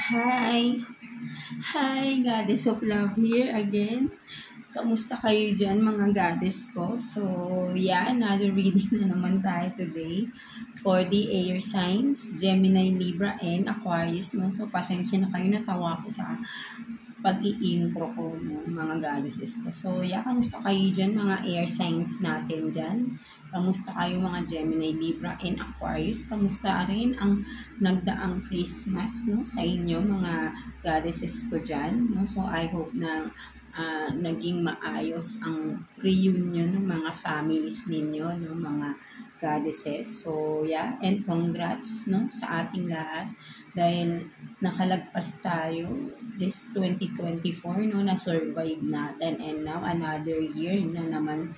Hi! Hi, Goddess of Love here again. Kamusta kayo dyan mga goddess ko? So, yeah, another reading na naman tayo today for the air signs, Gemini, Libra, and Aquarius. No? So, pasensya na kayo, natawa ko sa pag-i-intro ko ng mga goddesses ko. So, yeah, kamusta kayo dyan mga air signs natin dyan? Kamusta kayo mga Gemini, Libra, and Aquarius? Kamusta rin ang nagdaang Christmas no, sa inyo mga goddesses ko dyan? No? So, I hope na naging maayos ang reunion ng mga families ninyo, no, mga goddesses. So, yeah, and congrats no, sa ating lahat dahil nakalagpas tayo this 2024, no, na-survive natin and now another year na naman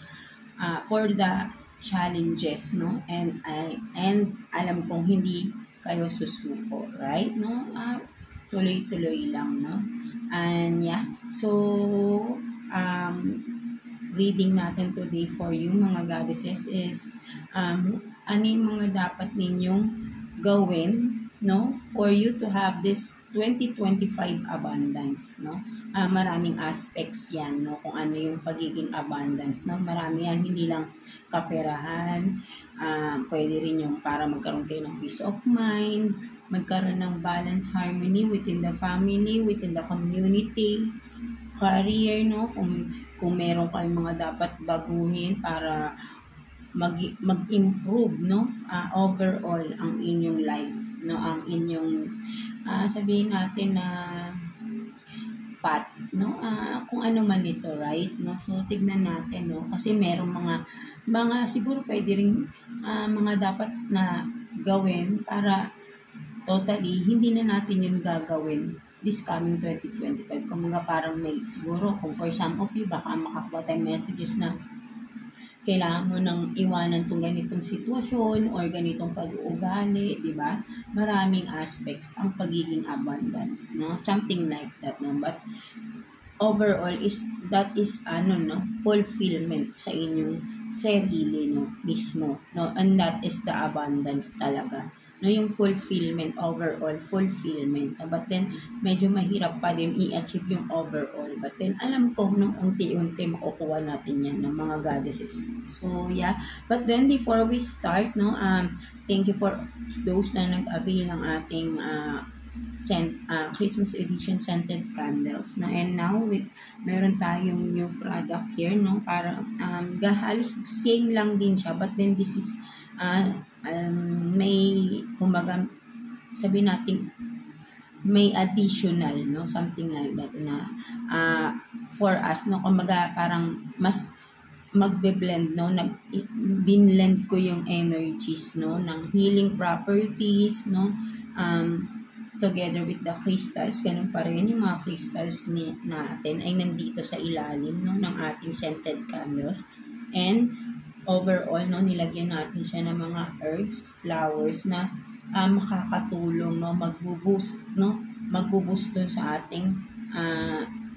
for the challenges, no, and alam kong hindi kayo susuko, right, no, tuloy-tuloy lang, no. And yeah, so reading natin today for you mga goddesses is ano yung mga dapat ninyong gawin, no, for you to have this 2025 abundance, no. Maraming aspects yan, no, kung ano yung pagiging abundance, no. Marami yan, hindi lang kaperahan, pwede rin yung para magkaroon kayo ng peace of mind, magkaroon ng balance, harmony within the family, within the community, career, no, kung meron kayong mga dapat baguhin para mag-improve, no, overall ang inyong life, no, ang inyong sabihin natin na path, no, kung ano man ito, right, no. So tignan natin, no, kasi merong mga siguro pwede ring mga dapat na gawin para totally hindi na natin yun gagawin this coming 2025. Kung mga parang may siguro, kung for some of you baka makakuha tayong messages na kailangan mo nang iwanan tong ganitong sitwasyon or ganitong pag-uugali, di ba? Maraming aspects ang pagiging abundance, no? Something like that, no? But overall that is fulfillment sa inyong sarili, no, mismo, no? And that is the abundance talaga, no, yung fulfillment, overall fulfillment. But then medyo mahirap pa din i-achieve yung overall, but then alam ko nung unti-unti makukuha natin yan ng mga goddesses. So yeah, but then before we start, no, thank you for those na nag-avail ng ating Christmas edition scented candles na, and now meron tayong new product here, no, para halos same lang din siya, but then this is may kumbaga sabihin natin may additional, no, something like that na for us, no, kumbaga parang mas magbe-blend, no, binlend ko yung energies, no, ng healing properties, no, together with the crystals. Ganun pa rin yung mga crystals natin ay nandito sa ilalim, no, ng ating scented candles. And overall, no, nilagyan natin siya ng mga herbs, flowers na makakatulong, no, magbo-boost dun sa ating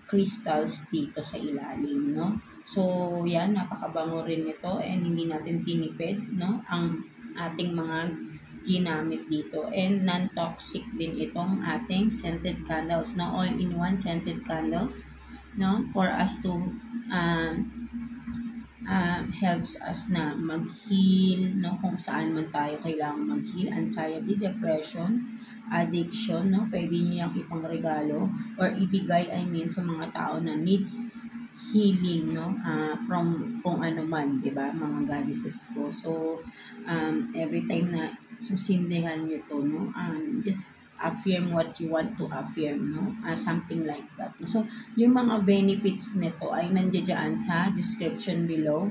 crystals dito sa ilalim, no. So yan, napakabango rin nito and hindi natin tinipid, no, ang ating mga ginamit dito, and non-toxic din itong ating scented candles, no, all-in-one scented candles, no, for us to helps us na mag-heal, no, kung saan man tayo kailangan mag-heal, anxiety, depression, addiction, no, pwede nyo yung ipang regalo or ibigay, sa mga tao na needs healing, no, from kung ano man, di ba, mga goddesses ko. So every time na susindihan nyo to, no, just affirm what you want to affirm, no, something like that. So yung mga benefits nito ay nandiyan sa description below,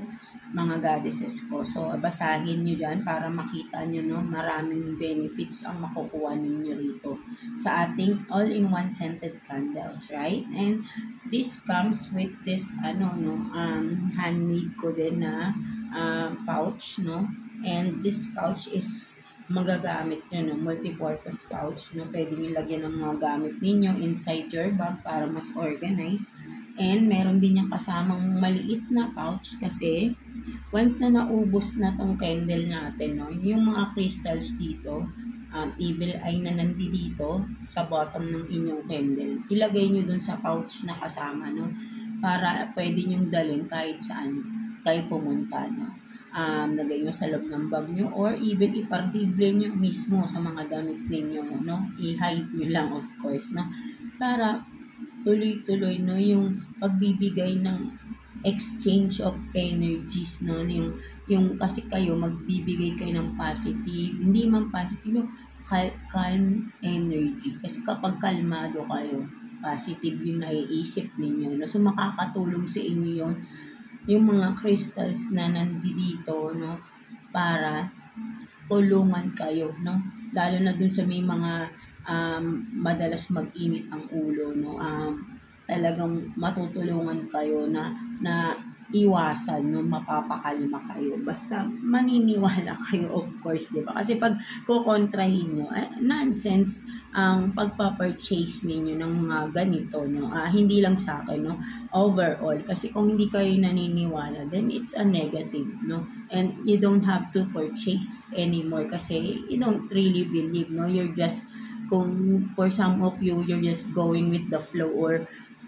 mga goddesses ko. So basahin nyo dyan para makita nyo, no, maraming benefits ang makukuha ninyo rito sa ating all-in-one scented candles, right? And this comes with this handmade ko din na pouch, no, and this pouch is magagamit nyo, no, multi-purpose pouch, no, pwede nyo lagyan ng mga gamit ninyo inside your bag para mas organized. And meron din yung kasamang maliit na pouch kasi once na naubos na tong candle natin, no, yung mga crystals dito evil eye na nandito sa bottom ng inyong candle. Ilagay nyo dun sa pouch na kasama, no? Para pwede nyong dalhin kahit saan kayo pumunta, no? Lagay nyo sa loob ng bag nyo or even ipartible nyo mismo sa mga damit ninyo, no? I-hide nyo lang, of course, no? Para tuloy-tuloy, no? Yung pagbibigay ng exchange of energies, no? Yung kasi kayo, magbibigay kayo ng positive, hindi man positive, yung calm energy. Kasi kapag kalmado kayo, positive yung naiisip ninyo, no? So, makakatulong sa inyo yun, yung mga crystals na nandito, no? Para tulungan kayo, no? Lalo na dun sa may mga madalas mag-init ang ulo, no? Talagang matutulungan kayo na iwasan, no? Mapapakalma kayo. Basta maniniwala kayo, of course, di ba? Kasi pag kukontrahin nyo, nonsense ang pagpa-purchase ninyo ng mga ganito, no? Hindi lang sa akin, no? Overall. Kasi kung hindi kayo naniniwala, then it's a negative, no? And you don't have to purchase anymore kasi you don't really believe, no? You're just, kung for some of you, you're just going with the flow, or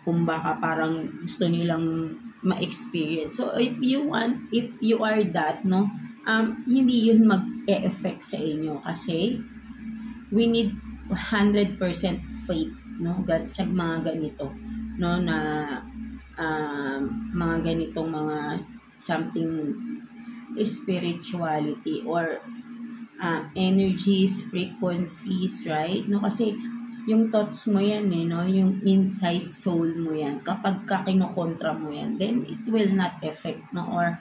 kung baka parang gusto nilang ma-experience. So, if you are that, no, hindi yun mag-e-effect sa inyo kasi we need 100% faith, no, sa mga ganito, no, na mga ganitong mga something spirituality or energies, frequencies, right? No, kasi yung thoughts mo yan, no? Yung inside soul mo yan. Kapag kinokontra mo yan, then it will not affect, no? Or,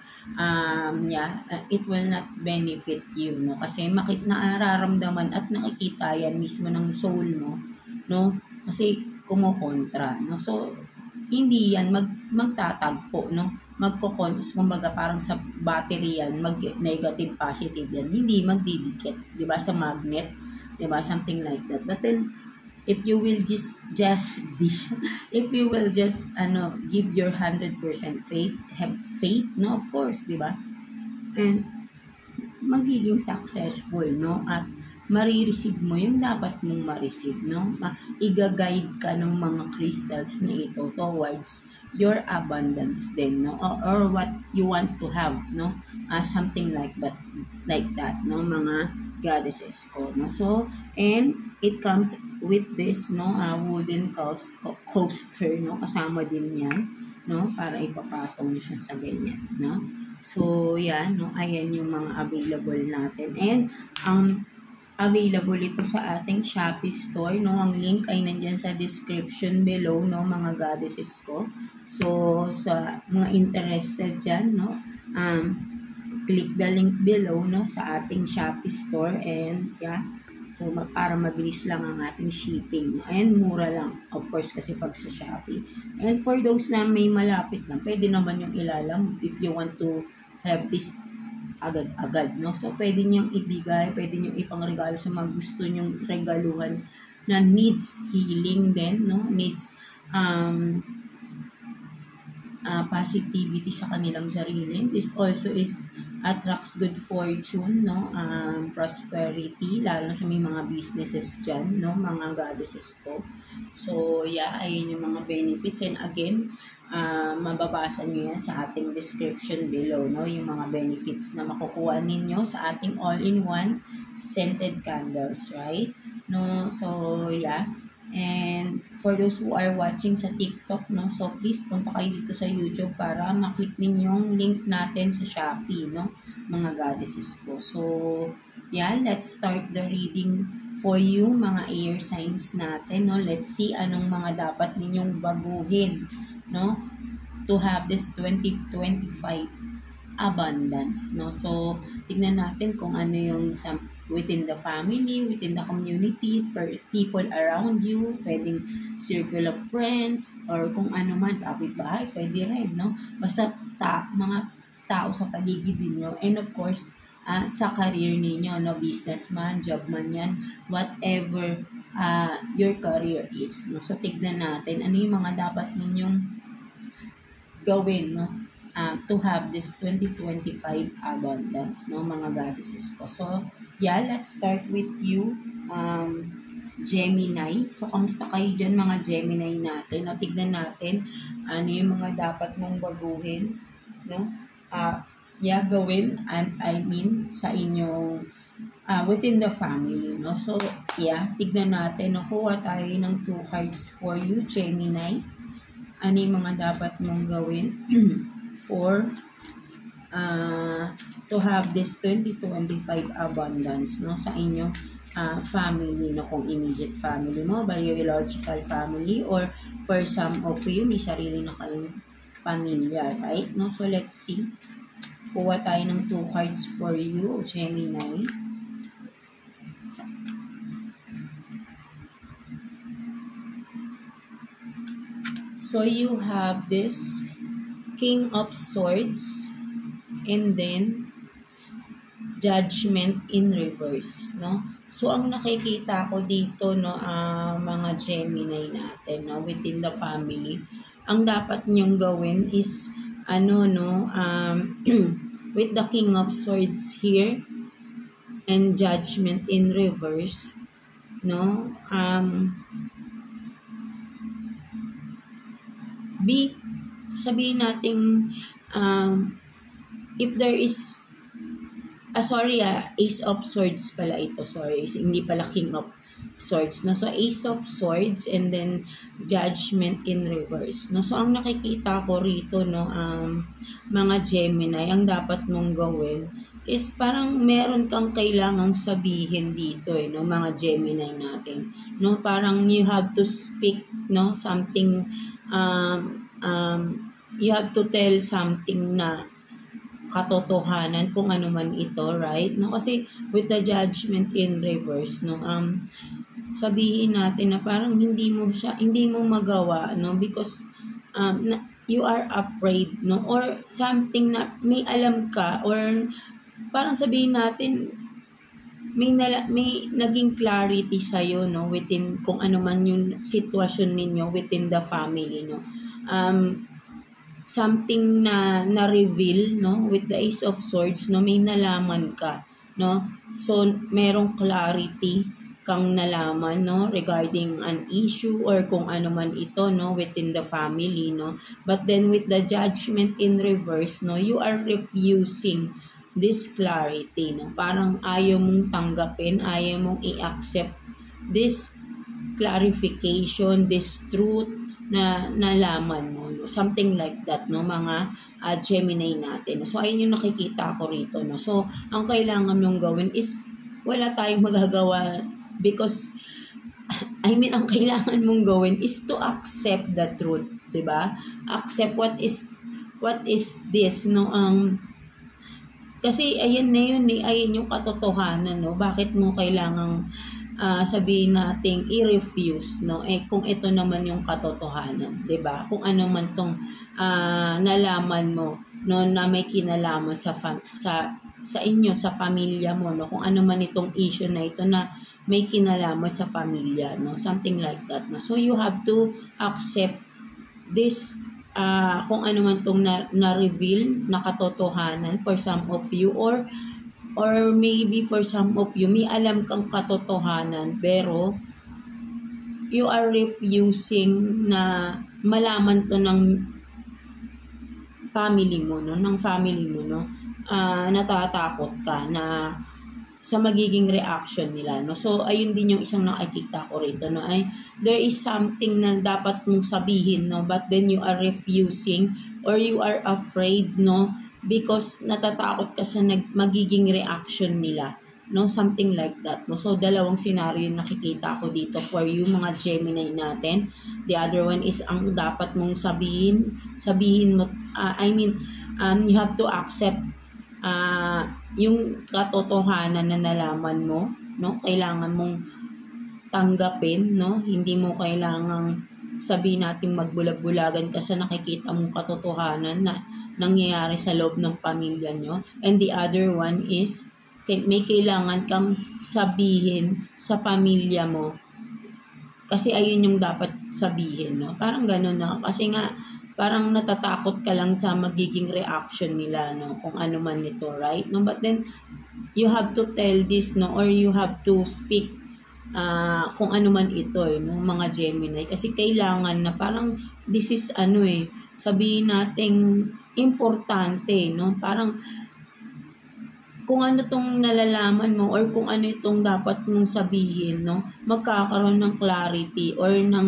it will not benefit you, no? Kasi nararamdaman at nakikita yan mismo ng soul mo, no? Kasi kumokontra, no? So, hindi yan magtatagpo, no? Magkokontra, kumbaga parang sa battery yan, mag-negative, positive yan. Hindi magdidikit, di ba? Sa magnet, di ba? Something like that. But then, if you will if you will just give your 100% faith, have faith, no, of course, di ba? And magiging successful, no? At marireceive mo yung dapat mong ma-receive, no? Iga-guide ka ng mga crystals na ito towards your abundance din, no? Or what you want to have, no? Something like that, no, mga goddesses ko, no? So, and it comes with this, no, wooden coaster, no, kasama din yan, no, para ipapatong nyo siya sa ganyan, no. So, yan, no, ayan yung mga available natin. And, available ito sa ating Shopee store, no. Ang link ay nandyan sa description below, no, mga goddesses ko. So, sa mga interested dyan, no, click the link below, no, sa ating Shopee store, and so para mabilis lang ang ating shipping, and mura lang, of course, kasi pag sa Shopee. And for those na may malapit na, pwede naman yung ilalam if you want to have this agad-agad, no? So pwede niyong ibigay, pwede niyong ipangregalo sa mga gusto niyong regaluhan na needs healing din, no? Needs positivity sa kanilang sarili. This also attracts good fortune, no? Prosperity, lalo na sa may mga businesses dyan, no? Mga goddesses ko. So, ayun yung mga benefits. And again, mababasa nyo yan sa ating description below, no? Yung mga benefits na makukuha ninyo sa ating all-in-one scented candles, right? No? So, and for those who are watching sa TikTok, no, so please punta kayo dito sa YouTube para maklik ninyong link natin sa Shopee, no, mga goddesses ko. So, let's start the reading for you, mga air signs natin, no. Let's see anong mga dapat ninyong baguhin, no, to have this 2025 abundance, no. So, tignan natin kung ano yung within the family, within the community, people around you, pwedeng circle of friends, or kung ano man, kapitbahay, pwede rin, no? Basta mga tao sa paligid ninyo, and of course, sa career ninyo, no? Businessman, job man yan, whatever your career is, no? So, tignan natin, ano yung mga dapat ninyong gawin, no? to have this 2025 abundance, no, mga goddesses ko. So, yeah, let's start with you, Gemini. So, kamusta kayo dyan, mga Gemini natin? No, tignan natin ano yung mga dapat mong baguhin, no? Gawin, I mean, sa inyong within the family, no? So, yeah, tignan natin. Nakuha tayo ng 2 cards for you, Gemini. Ano yung mga dapat mong gawin for to have this 2025 abundance, no, sa inyong family, no, kung immediate family mo, biological family, or for some of you, may sarili na kayong pamilya, right? No, so let's see. Kuha tayo ng 2 cards for you, Gemini. So you have this King of Swords and then Judgment in reverse, no? So ang nakikita ko dito, no, mga Gemini natin, no, within the family, ang dapat nyong gawin is with the King of Swords here and Judgment in reverse, no, sabihin natin, if there is Ace of Swords pala ito, sorry, hindi pala King of Swords, no? So Ace of Swords and then Judgment in reverse, no? So ang nakikita ko rito, no, mga Gemini, ang dapat mong gawin is parang meron kang kailangang sabihin dito, no, mga Gemini natin, no? Parang you have to speak, no, something, you have to tell something na katotohanan, kung ano man ito, right? No, kasi with the Judgment in reverse, no, sabihin natin na parang hindi mo magawa, no, because you are afraid, no, or something na may alam ka, or parang sabihin natin may naging clarity sa no, within kung ano man yung sitwasyon ninyo within the family, no. Something na reveal, no, with the Ace of Swords, no, may nalaman ka, no, so merong clarity kang nalaman, no, regarding an issue or kung ano man ito, no, within the family, no. But then with the Judgment in reverse, no, you are refusing this clarity, no, parang ayaw mong tanggapin, ayaw mong i-accept this clarification, this truth na nalaman mo, no? Something like that, no, mga Gemini natin. So ayun yung nakikita ko rito, no. So ang kailangan mong gawin is wala tayong magagawa, because ang kailangan mong gawin is to accept the truth, 'di ba? Accept what is this, no, kasi ayun na yun, ayun yung katotohanan, no. Bakit mo kailangang sabihin nating i-refuse, no, kung ito naman yung katotohanan, 'di ba? Kung ano man tong nalaman mo, no, na may kinalaman sa inyo, sa pamilya mo, no, kung ano man itong issue na ito na may kinalaman sa pamilya, no, something like that, no. So you have to accept this, kung ano man tong na-reveal na katotohanan for some of you, or maybe for some of you, may alam kang katotohanan, pero you are refusing na malaman to ng family mo, no? Natatakot ka na sa magiging reaction nila, no? So, ayun din yung isang nakikita ko rito, no? There is something na dapat mong sabihin, no? But then you are refusing, or you are afraid, no? Because natatakot ka sa magiging reaction nila, no, something like that, no. So dalawang scenario yung nakikita ko dito for you, mga Gemini natin. The other one is ang dapat mong sabihin mo, you have to accept yung katotohanan na nalaman mo, no. Kailangan mong tanggapin, no. Hindi mo kailangang sabihin natin magbulag-bulagan ka sa nakikita mong katotohanan na nangyayari sa loob ng pamilya nyo. And the other one is, may kailangan kang sabihin sa pamilya mo. Kasi ayun yung dapat sabihin, no? Parang gano'n, no? Kasi nga, parang natatakot ka lang sa magiging reaction nila, no? Kung ano man ito, right? No? But then, you have to tell this, no? Or you have to speak kung ano man ito, no? Mga Gemini. Kasi kailangan na parang, this is sabihin nating importante, no? Parang, kung ano tong nalalaman mo or kung ano itong dapat mong sabihin, no? Magkakaroon ng clarity or ng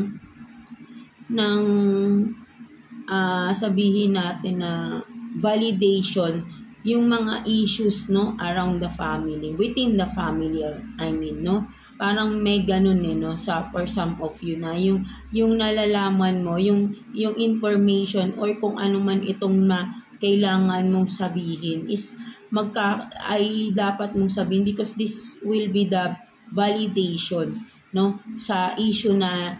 sabihin natin na validation yung mga issues, no, around the family, within the family, I mean, no, parang may ganun no, for some of you na yung nalalaman mo, yung information or kung ano man itong kailangan mong sabihin is ay dapat mong sabihin because this will be the validation, no, sa issue na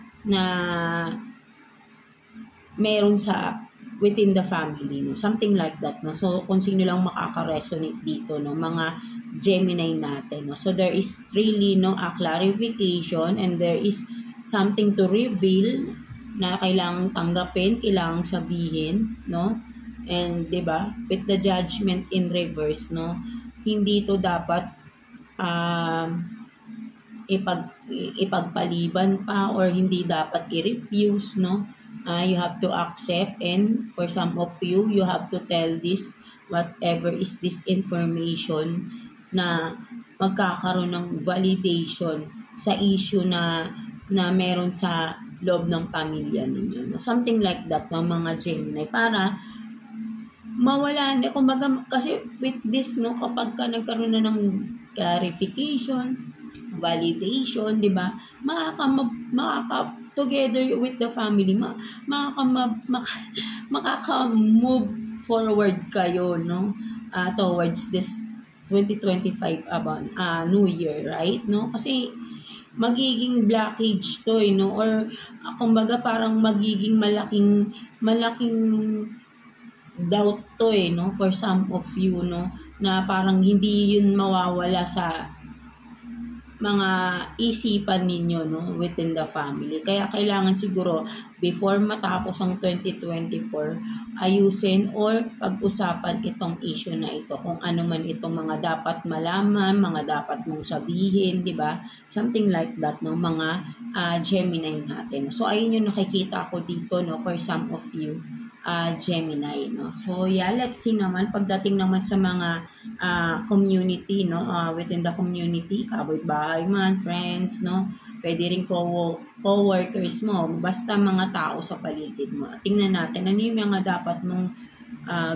meron sa within the family, no? Something like that, no? So, kung sino lang makaka-resonate dito, no? Mga Gemini natin, no? So, there is really, no, a clarification and there is something to reveal na kailangang tanggapin, kailangang sabihin, no? And, di ba, with the judgment in reverse, no? Hindi to dapat ipagpaliban pa or hindi dapat i-refuse, no? You have to accept, and for some of you, you have to tell this, whatever is this information na magkakaroon ng validation sa issue na meron sa loob ng pamilya ninyo. No? Something like that, no, mga Gemini, para mawala, kumbaga, kasi with this, no, kapag ka nagkaroon na ng clarification, validation, di ba, together with the family, makaka-move forward kayo, no, towards this 2025 New Year, right, no? Kasi magiging blockage to, no, or kumbaga parang magiging malaking doubt to, no, for some of you, no, na parang hindi yun mawawala sa mga isipan ninyo, no, within the family. Kaya kailangan siguro before matapos ang 2024, ayusin or pag-usapan itong issue na ito, kung ano man itong mga dapat malaman, mga dapat mong sabihin, di ba? Something like that, no, mga Gemini natin. So ayun yung nakikita ko dito, no, for some of you Gemini, no. So yeah, let's see naman pagdating naman sa mga community, no, within the community, kapitbahay man, friends, no, pwede rin co-workers mo, basta mga tao sa paligid mo. Tingnan natin ano yung mga dapat mong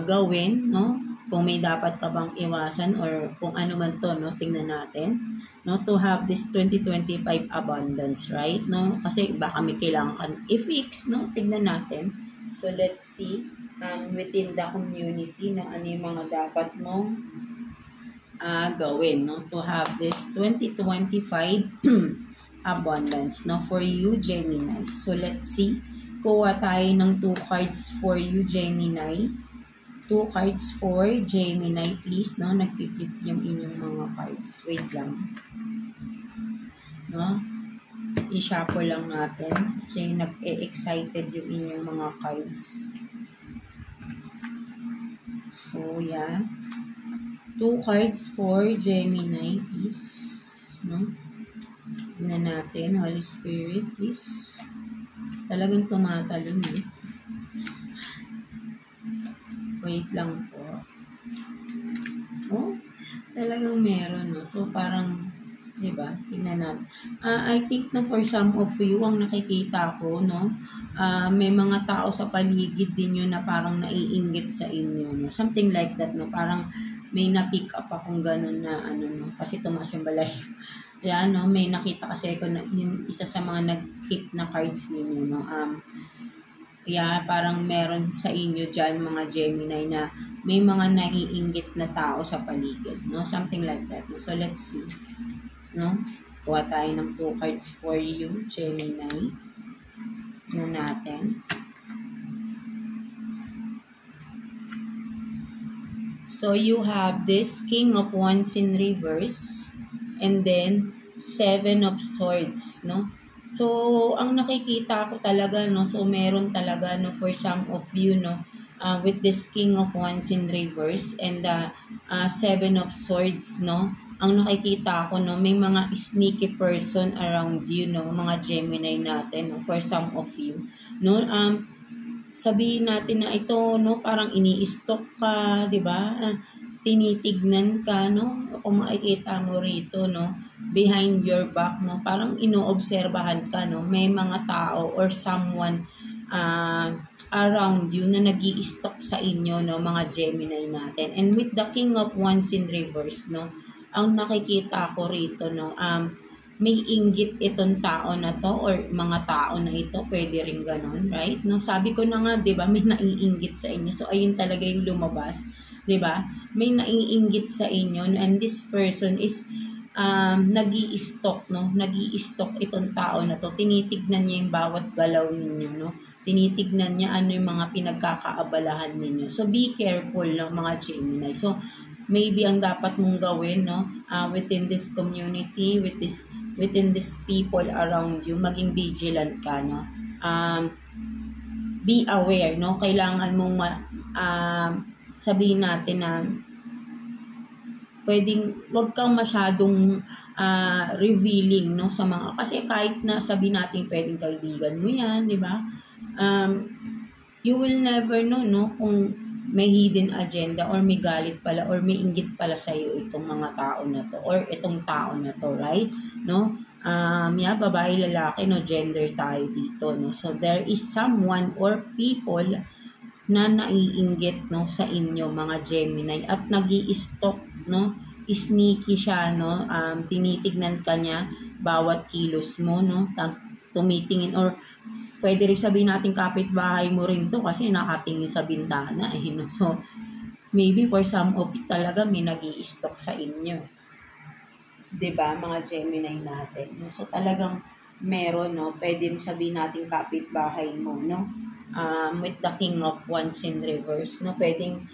gawin, no, kung may dapat ka bang iwasan or kung ano man to, no, tingnan natin, no, to have this 2025 abundance, right, no, kasi baka may kailangan kang i-fix, no, tingnan natin. So, let's see, within the community, no, ano yung mga dapat mong gawin, no, to have this 2025 abundance, no, for you, Gemini. So, let's see. Kuha tayo ng 2 cards for you, Gemini. 2 cards for Gemini, please, no, nagpipit yung inyong mga cards. Wait lang. No? I-shuffle lang natin kasi nag-e-excited yung inyong mga cards. So, yeah. 2 cards for Gemini, please. No? Tignan natin. Holy Spirit, please. Talagang tumatalon, eh. Wait lang po. Oh, talagang meron, no? So, parang diba? Tingnan natin. I think na for some of you, ang nakikita ko, no, may mga tao sa paligid din yun na parang naiinggit sa inyo, no? Something like that, no? Parang may na-pick up akong ganun na, no? Kasi tumas yung balay. Yan, no? May nakita kasi ako na yung isa sa mga nag-hit na cards ninyo, no? Yeah, parang meron sa inyo dyan, mga Gemini, na may mga naiinggit na tao sa paligid, no? Something like that, no? So, let's see. No? Kuha tayo ng 2 cards for you, Gemini. Na natin. So, you have this King of Wands in reverse. And then, 7 of Swords, no? So, ang nakikita ko talaga, no, so meron talaga, no, for some of you, no, with this King of Wands in reverse and the Seven of Swords, no, ang nakikita ko, no, may mga sneaky person around you, no, mga Gemini natin, no, for some of you, no, sabihin natin na ito, no, parang ini-stalk ka, di ba? Tinitignan ka, no? Kung makikita mo rito, no, behind your back, no, parang inoobserbahan ka, no, may mga tao or someone around you na nag-i-stalk sa inyo, no, mga Gemini natin. And with the King of Wands in reverse, no, ang nakikita ko rito, no, may inggit itong tao na to or mga tao na ito, pwede rin ganun, right? No, sabi ko na nga, 'di ba, may naiinggit sa inyo. So ayun talaga yung lumabas, 'di ba? May naiinggit sa inyo and this person is nag-i-stalk, no? Nag-i-stalk itong tao na to. Tinitignan niya yung bawat galaw ninyo, no? Tinitignan niya ano yung mga pinagkakaabalahan ninyo. So be careful ng mga Gemini. So maybe ang dapat mong gawin, no, within this community, within these people around you, maging vigilant ka, no? Be aware, no? Kailangan mong sabihin natin na wag kang masyadong revealing, no, sa mga, kasi kahit na sabihin natin pwedeng kaibigan mo yan, di ba? You will never know, no, kung may hidden agenda or may galit pala or may inggit pala sa iyo itong mga tao na to or itong tao na to, right? No? Babae, lalaki, no, gender tayo dito, no? So there is someone or people na naiinggit, no, sa inyo mga Gemini at nag-i-stalk, no? Sneaky siya, no? Tinitignan ka niya bawat kilos mo, no? Tumitingin or pwede rin sabihin natin kapitbahay mo rin to kasi nakatingin sa bintana, no? So maybe for some of you talaga may nag-i-stalk sa inyo, 'di ba, mga Gemini natin, no? So talagang meron, no, pwede rin sabihin natin kapitbahay mo, no, with the King of Wands in reverse, no, pwedeng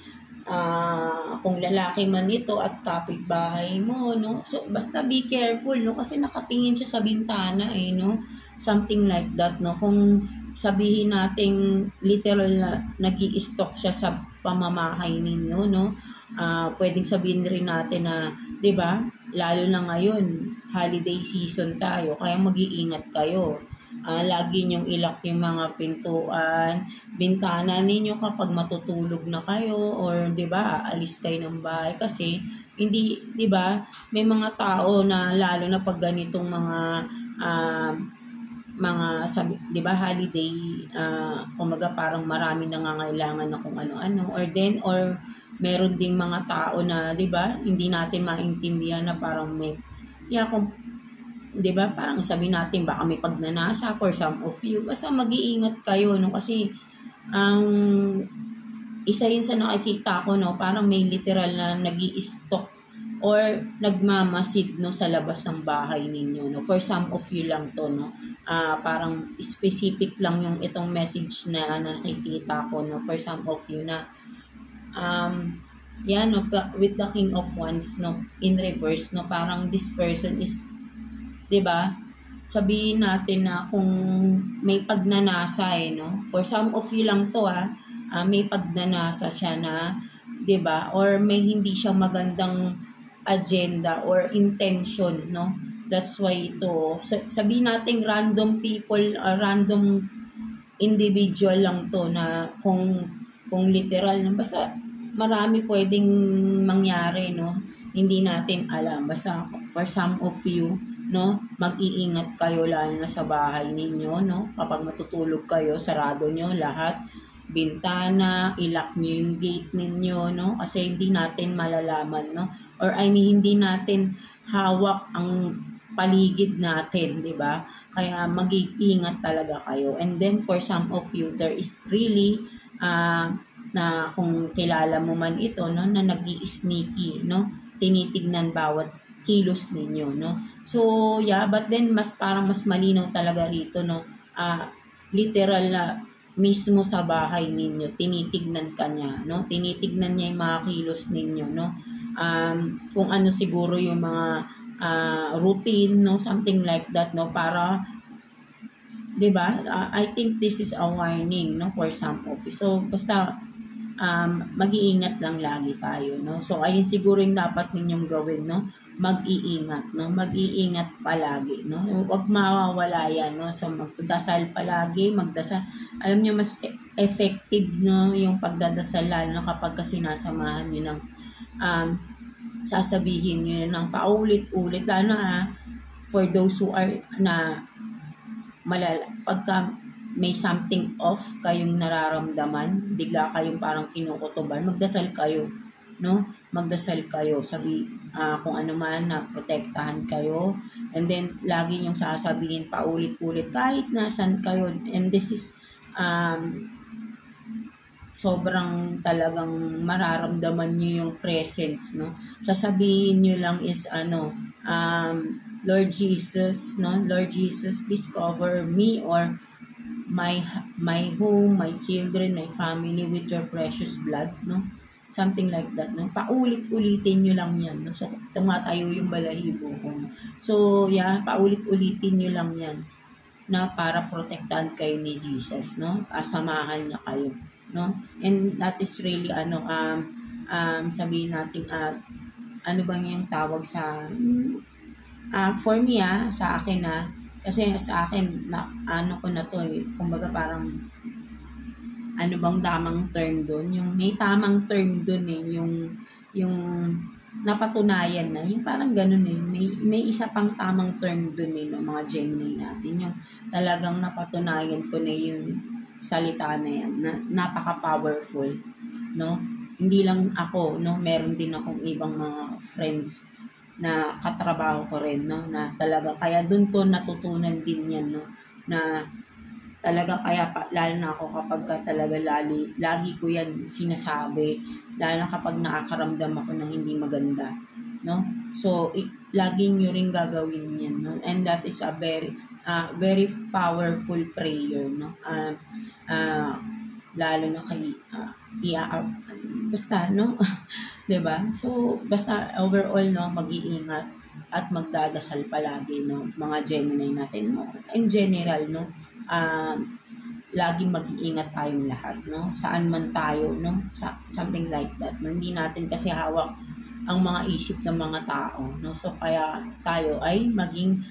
kung lalaki man ito at kapitbahay mo, no, so basta be careful, no, kasi nakatingin siya sa bintana, no, something like that, no, kung sabihin nating literal na nag-i-stalk siya sa pamamahay ninyo, no, pwedeng sabihin rin natin na, 'di ba, lalo na ngayon, holiday season tayo, kaya mag-iingat kayo. Lagi niyong ilak yung mga pintuan, bintana ninyo kapag matutulog na kayo or 'di ba, aalis kayo ng bahay kasi hindi, 'di ba, may mga tao na lalo na pag ganitong mga sabi, 'di ba, holiday, kumaga parang marami nangangailangan na kung ano-ano or meron ding mga tao na, 'di ba, hindi natin maintindihan na parang may kung 'di ba, parang sabi natin baka may pagnanasa for some of you. Basta mag-iingat kayo, no, kasi ang isa yun sa nakikita ko, no, parang may literal na nag-i-stalk or nagmamasid, no, sa labas ng bahay ninyo, no. For some of you lang to, no. Parang specific lang yung itong message na nakikita ko, no, for some of you na no, with the King of Wands, no, in reverse, no, parang this person is, 'di ba, sabihin natin na kung may pagnanasa, no, for some of you lang to, may pagnanasa siya na, 'di ba, or may hindi siya magandang agenda or intention, no, that's why ito, sabihin natin random people, random individual lang to na kung literal, no, basta marami pwedeng mangyari, no, hindi natin alam, basta for some of you, no, mag-iingat kayo lalo na sa bahay ninyo, no, kapag matutulog kayo, sarado nyo lahat, bintana, ilak nyo yung gate ninyo, no, kasi hindi natin malalaman, no, or I mean, hindi natin hawak ang paligid natin, 'di ba, kaya mag-iingat talaga kayo. And then for some of you, there is really na kung kilala mo man ito, no, na nag-i-sneaky, no, tinitignan bawat kilos ninyo, no. So but then parang mas malinaw talaga rito, no, literal na mismo sa bahay ninyo tinitignan ka niya, no, tinitignan niya yung mga kilos ninyo, no, kung ano siguro yung mga routine, no, something like that, no, para 'di ba? I think this is a warning, no, for some office. So, basta mag-iingat lang lagi tayo, no? So, ayun siguro yung dapat ninyong gawin, no? Mag-iingat, no? Mag-iingat palagi, no? Huwag mawawala yan, no? So, magdasal palagi, magdasal. Alam niyo, mas effective, no, yung pagdadasal, lalo na kapag sinasamahan niyo ng um, sasabihin niyo ng paulit-ulit, lalo na for those who are na pagka may something off kayong nararamdaman, bigla kayong parang kinukutuban, magdasal kayo, no? Magdasal kayo, kung ano man na protektahan kayo, and then lagi yung sasabihin paulit-ulit kahit nasan kayo, and this is sobrang talagang mararamdaman nyo yung presence, no? Sasabihin nyo lang is Lord Jesus, no? Lord Jesus, please cover me or my home, my children, my family with your precious blood, no? Something like that, no? Paulit-ulitin nyo lang yan, no? So, tumatayo yung balahibo ko, no? So, yeah, paulit-ulitin nyo lang yan na para protektahan kayo ni Jesus, no? Samahan niya kayo, no? And that is really, sabihin natin, ano bang yung tawag sa, for me, sa akin, kasi sa akin, ko na to, kumbaga parang, ano bang tamang term doon? Yung may tamang term doon yung napatunayan na, yung parang ganun may isa pang tamang term doon ng mga Gemini natin, yung talagang napatunayan ko na yung salita na yan, na napaka-powerful, no? Hindi lang ako, no? Meron din akong ibang mga friends na katrabaho ko rin, no? Na talaga, kaya doon ko natutunan din yan, no? Na talaga kaya lalo na ako kapag talaga lagi ko yan sinasabi, lalo na kapag nakakaramdam ako ng hindi maganda, no? So, lagi nyo rin gagawin yan, no? And that is a very powerful prayer, no? Lalo na kay basta, no? 'Di ba? So, basta overall, no, mag-iingat at magdadasal palagi, no, mga Gemini natin, no? In general, no, laging mag-iingat tayong lahat, no? Saan man tayo, no? Something like that. No? Hindi natin kasi hawak ang mga isip ng mga tao, no? So, kaya tayo ay maging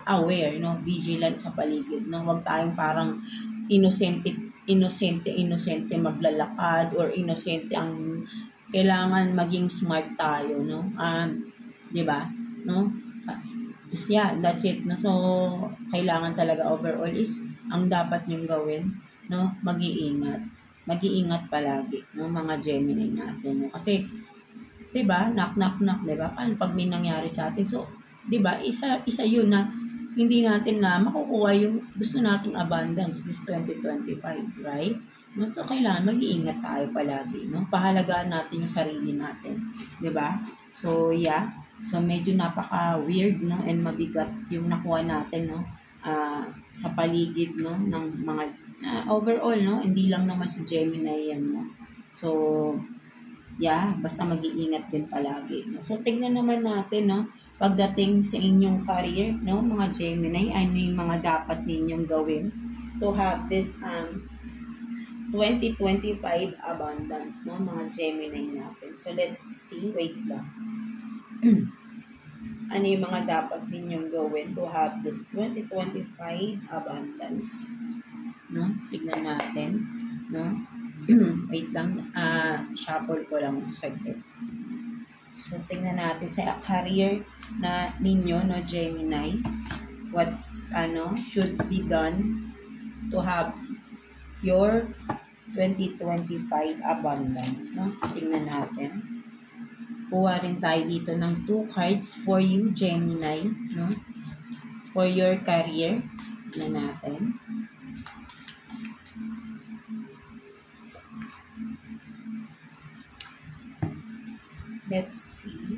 aware, no? Vigilant sa paligid, no? Huwag tayong parang inosente maglalakad, or inosente ang kailangan maging smart tayo, no? 'Di ba? No? Yeah, that's it, no? So, kailangan talaga overall is ang dapat nyong gawin, no? Mag-iingat. Mag-iingat palagi, no, mga Gemini natin, no? Kasi 'di ba? Knock knock knock, 'di ba? Paano pag may nangyari sa atin? So, 'di ba? Isa 'yun na hindi natin na makukuha yung gusto nating abundance this 2025, right? No, so kailangan mag-iingat tayo palagi, no? Pahalagaan natin yung sarili natin, 'di ba? So, yeah. So, medyo napaka-weird, no, and mabigat yung nakuha natin, no, sa paligid, no, ng mga overall, no, hindi lang naman si Gemini yan, no. So, yeah, basta mag-iingat din palagi, no. So, tingnan naman natin, no, pagdating sa inyong career, no, mga Gemini, ano yung mga dapat ninyong gawin to have this 2025 abundance, no, mga Gemini natin. So, let's see, wait lang. Ano yung mga dapat ninyong gawin to have this 2025 abundance, no? Tignan natin, no? Wait lang, shuffle ko lang saglit. So, tingnan natin sa career na ninyo, no, Gemini, what's should be done to have your 2025 abundance, no? Tingnan natin. Kuha rin tayo dito ng 2 cards for you, Gemini, no? For your career na natin. Let's see.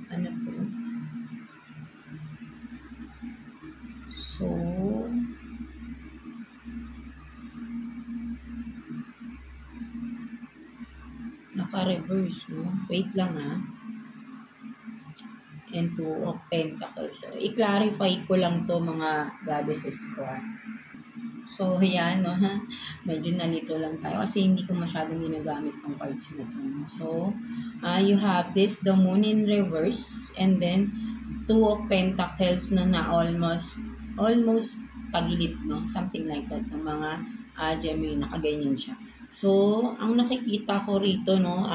Ano to? So, naka-reverse, no? Wait lang, and Two of Pentacles. So, i-clarify ko lang to mga goddesses ko. So, yan, no, ha? Medyo nalito lang tayo kasi hindi ko masyadong ginagamit tong cards na to. No? So, you have this, the Moon in reverse, and then Two of Pentacles na almost tagilid, no? Something like that, ng mga Gemini, nakaganyan siya. So, ang nakikita ko rito, no,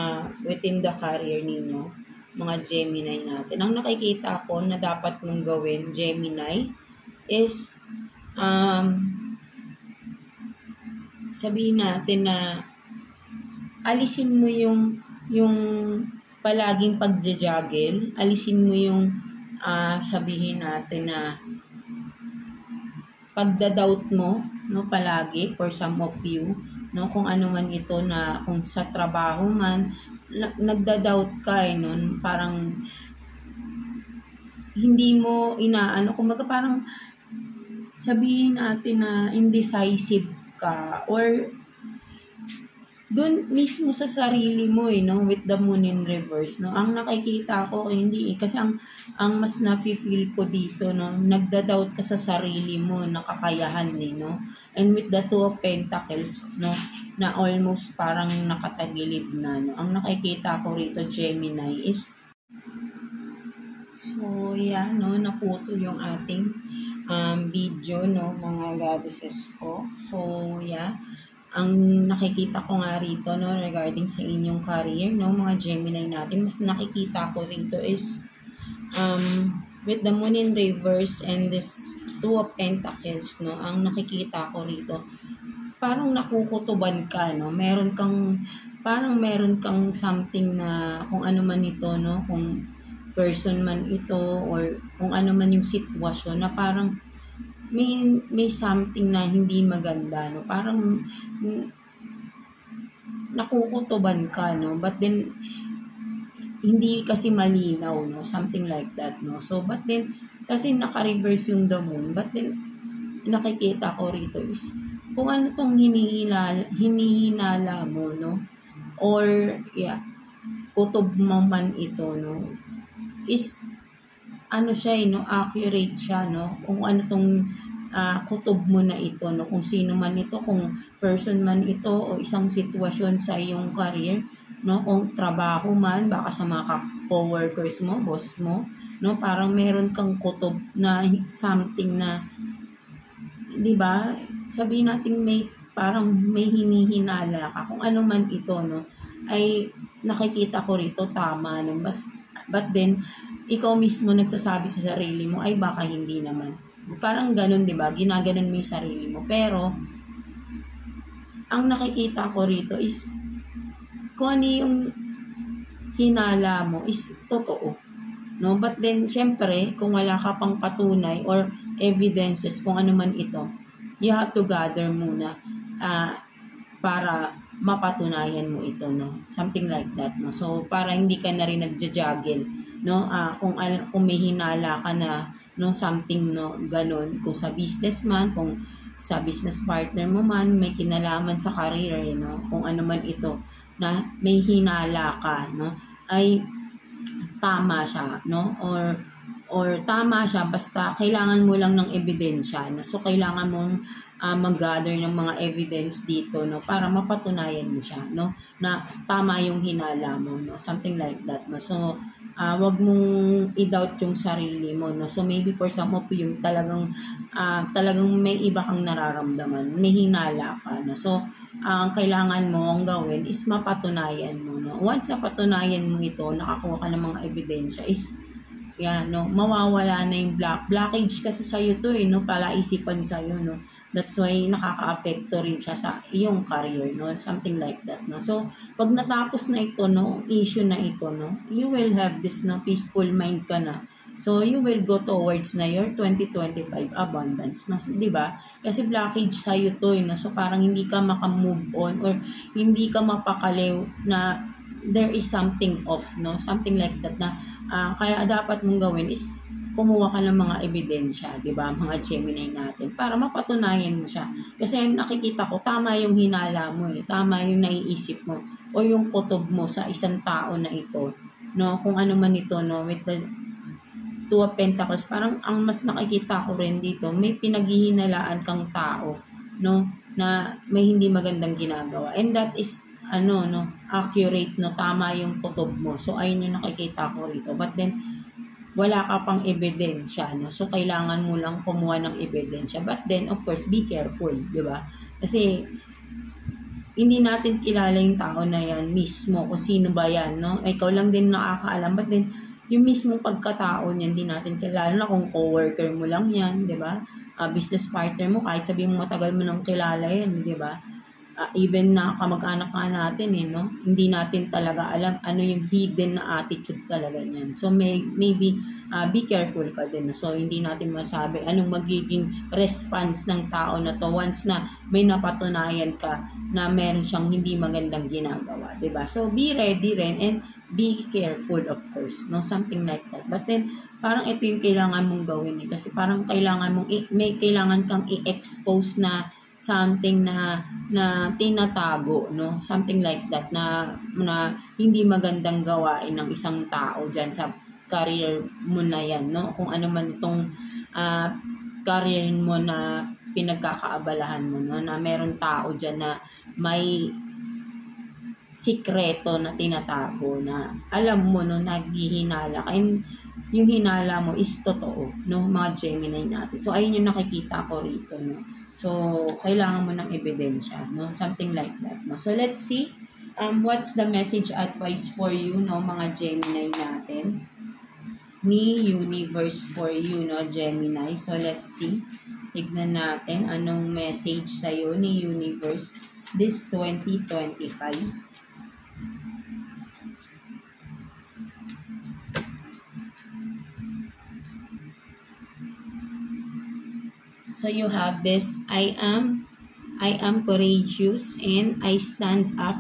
within the career ninyo, mga Gemini natin, ang nakikita ko na dapat mong gawin, Gemini, is, sabihin natin na alisin mo yung palaging pagja-juggle, alisin mo yung sabihin natin na pagda-doubt mo, no, palagi for some of you, no, kung ano man ito, na kung sa trabaho man nagda-doubt ka, no, parang hindi mo inaano, kumbaga parang sabihin natin na indecisive ka, or doon mismo sa sarili mo, no, with the Moon in reverse, no. Ang nakikita ko, hindi kasi ang mas nafe-feel ko dito, no, nagda-doubt ka sa sarili mo, nakakayahan, no. And with the Two of Pentacles, no, na almost parang nakatagilid na, no. Ang nakikita ko rito, Gemini, is, so, yeah, no, naputol yung ating video, no, mga goddesses ko. So, yeah, ang nakikita ko nga rito, no, regarding sa inyong career, no, mga Gemini natin, mas nakikita ko rito is, with the Moon in reverse and this Two of Pentacles, no, ang nakikita ko rito, parang nakukutuban ka, no, meron kang something na, kung ano man ito, no, kung person man ito, or kung ano man yung sitwasyon, na parang may something na hindi maganda, no, parang nakukutuban ka, no, but then hindi kasi malinaw, no, something like that, no. So but then kasi naka-reverse yung the Moon, but then nakikita ko rito is kung ano tong hinihinala mo, no, or yeah, kutob mo man ito, no, is ano siya, no, accurate siya, no, kung ano tong kutob mo na ito, no, kung sino man ito, kung person man ito, o isang sitwasyon sa iyong career, no, kung trabaho man, baka sa mga co-workers mo, boss mo, no, parang meron kang kutob na something na, di ba, sabihin natin parang may hinihinala ka, kung ano man ito, no, ay nakikita ko rito, tama, no, but then, ikaw mismo nagsasabi sa sarili mo, ay baka hindi naman. Parang ganun, di ba? Ginaganon mo yung sarili mo. Pero, ang nakikita ko rito is, kung ano yung hinala mo is totoo. No? But then, syempre, kung wala ka pang patunay or evidences, kung ano man ito, you have to gather muna para mapatunayan mo ito, no, something like that, no. So para hindi ka na rin nagja-juggle, no, kung may hinala ka na, no, something, no, ganun, kung sa business man, kung sa business partner mo man, may kinalaman sa career, no, kung ano man ito na may hinala ka, no, ay tama siya, no, or tama siya, basta kailangan mo lang ng ebidensya, no? So kailangan mong mag-gather ng mga evidence dito, no, para mapatunayan mo siya, no, na tama yung hinala mo, no, something like that, no. So wag mong i-doubt yung sarili mo, no. So maybe for some of you talagang may iba kang nararamdaman, may hinala ka, no. So ang kailangan mo ang gawin is mapatunayan mo, no. Once napatunayan mo ito, nakakuha ka ng mga ebidensya, is yan, no, mawawala na yung blockage kasi sa'yo to, no, palaisipan sa'yo, no. That's why nakaka-apekto rin siya sa iyong career, no, something like that, no. So pag natapos na ito, no, issue na ito, no, you will have this, no, peaceful mind ka na. So you will go towards na your 2025 abundance, no, di ba? Kasi blockage sa'yo to, no. So parang hindi ka maka-move on, or hindi ka mapakaliw na there is something off, no, something like that, na kaya dapat mong gawin is kumuha ka ng mga ebidensya, di ba, mga Gemini natin, para mapatunayan mo siya. Kasi nakikita ko, tama yung hinala mo, tama yung naiisip mo, o yung kutob mo sa isang tao na ito, no, kung ano man ito, no, with the Two of Pentacles, parang ang mas nakikita ko rin dito, may pinaghihinalaan kang tao, no, na may hindi magandang ginagawa. And that is, accurate, no, tama yung kutob mo. So, ayun yung nakikita ko rito. But then, wala ka pang ebidensya, no? So, kailangan mo lang kumuha ng ebidensya. But then, of course, be careful, di ba? Kasi, hindi natin kilala yung tao na yan mismo, kung sino ba yan, no? Ikaw lang din nakakaalam. But then, yung mismong pagkatao niyan, hindi natin kilala na kung coworker mo lang yan, di ba? Business partner mo, kahit sabihin mo matagal mo nang kilala yan, di ba? Even na kamag-anak ka natin, no? Hindi natin talaga alam ano yung hidden na attitude talaga niyan. So, maybe, be careful ka din. So, hindi natin masabi anong magiging response ng tao na to once na may napatunayan ka na meron siyang hindi magandang ginagawa, diba? So, be ready rin and be careful, of course, no? Something like that. But then, parang ito yung kailangan mong gawin, kasi parang kailangan mong, may kailangan kang i-expose na something na tinatago, no? Something like that na hindi magandang gawain ng isang tao diyan sa career mo na yan, no? Kung ano man itong career mo na pinagkakaabalahan mo, no? Na meron tao diyan na may sikreto na tinatago na alam mo, no, naghihinala ka. And yung hinala mo is totoo, no, mga Gemini natin. So, ayun yung nakikita ko rito, no. So, kailangan mo ng ebidensya, no, something like that, no. So, let's see, what's the message advice for you, no, mga Gemini natin, ni universe for you, no, Gemini. So, let's see, tignan natin anong message sa'yo ni universe this 2025. So you have this, I am courageous and I stand up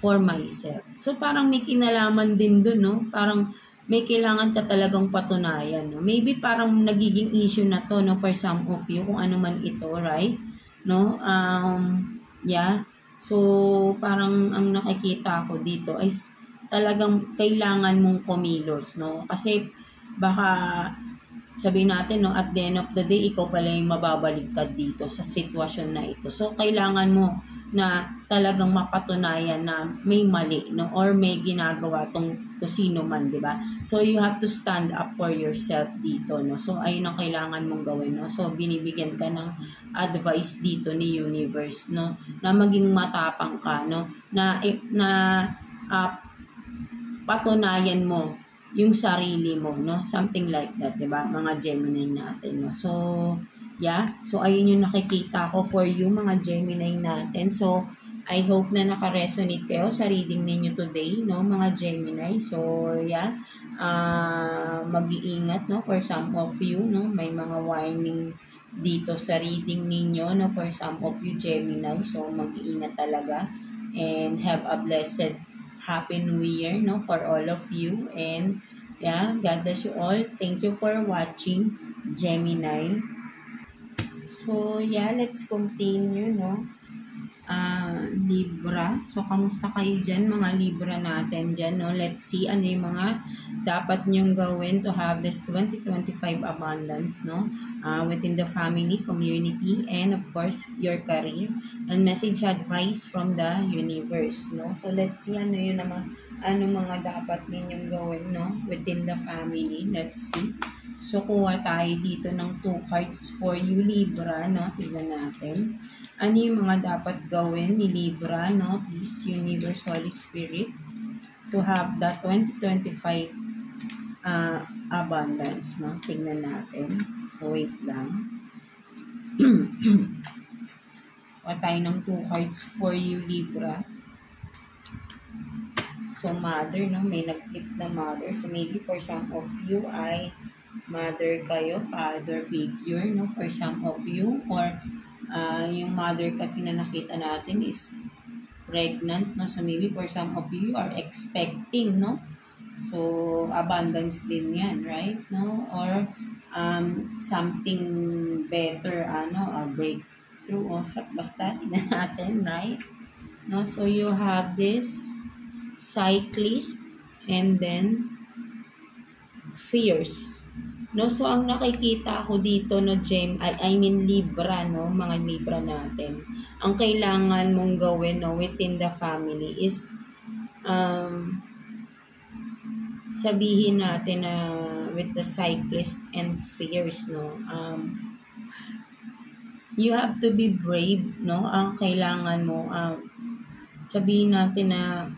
for myself. So parang may kinalaman din dun, no? Parang may kailangan ka talagang patunayan, no? Maybe parang nagiging issue na to, no, for some of you, kung ano man ito, right? No? Yeah. So parang ang nakikita ko dito is talagang kailangan mong kumilos, no? Kasi baka sabihin natin, no, at the end of the day, ikaw pala yung mababaligtad dito sa sitwasyon na ito. So, kailangan mo na talagang mapatunayan na may mali, no, or may ginagawa tong sino man, di ba? So, you have to stand up for yourself dito, no. So, ayun ang kailangan mong gawin, no. So, binibigyan ka ng advice dito ni universe, no, na maging matapang ka, no, na patunayan mo yung sarili mo, no? Something like that, diba? Mga Gemini natin, no? So, yeah. So, ayun yung nakikita ko for you, mga Gemini natin. So, I hope na naka-resonate kayo sa reading ninyo today, no? Mga Gemini. So, yeah. Mag-iingat, no? For some of you, no? May mga warning dito sa reading ninyo, no? For some of you, Gemini. So, mag-iingat talaga. And have a blessed Happy New Year, no, for all of you. And yeah, God bless you all. Thank you for watching, Gemini. So yeah, let's continue, no. Libra. So, kamusta kayo dyan, mga Libra natin dyan, no? Let's see ano yung mga dapat nyong gawin to have this 2025 abundance, no? Within the family, community, and of course, your career. And message advice from the universe, no? So, let's see ano yun naman, ano mga dapat ninyong gawin, no? Within the family. Let's see. So, kuha tayo dito ng 2 cards for you, Libra, no? Tignan natin. Ano yung mga dapat gawin ni Libra, no? Please, Universe, Holy Spirit, to have the 2025 abundance, no? Tingnan natin. So, wait lang. Kuha tayo ng 2 cards for you, Libra. So, mother, no? May nag-flip na mother. So, maybe for some of you ay mother kayo, father figure, no? For some of you, or yung mother kasi na nakita natin is pregnant, no? So, maybe for some of you are expecting, no? So, abundance din yan, right? No? Or, something better, a breakthrough, o basta, tignan natin, right? No? So, you have this cyclist, and then, fierce. No, so ang nakikita ko dito no I mean Libra no, mga Libra natin. Ang kailangan mong gawin no within the family is um sabihin natin na with the cyclist and fears no. You have to be brave no. Ang kailangan mo sabihin natin na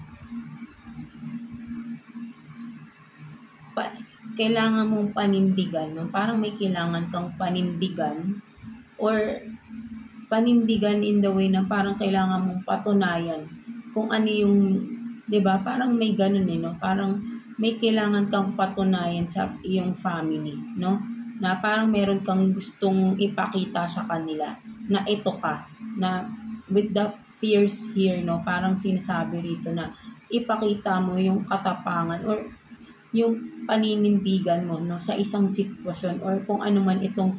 kailangan mong panindigan, no? Parang may kailangan kang panindigan or panindigan in the way na parang kailangan mong patunayan kung ano yung, 'di ba? Parang may ganun no? Parang may kailangan kang patunayan sa iyong family, no? Na parang meron kang gustong ipakita sa kanila na ito ka, na with the fears here, no? Parang sinasabi rito na ipakita mo yung katapangan or yung paninindigan mo no sa isang sitwasyon or kung ano man itong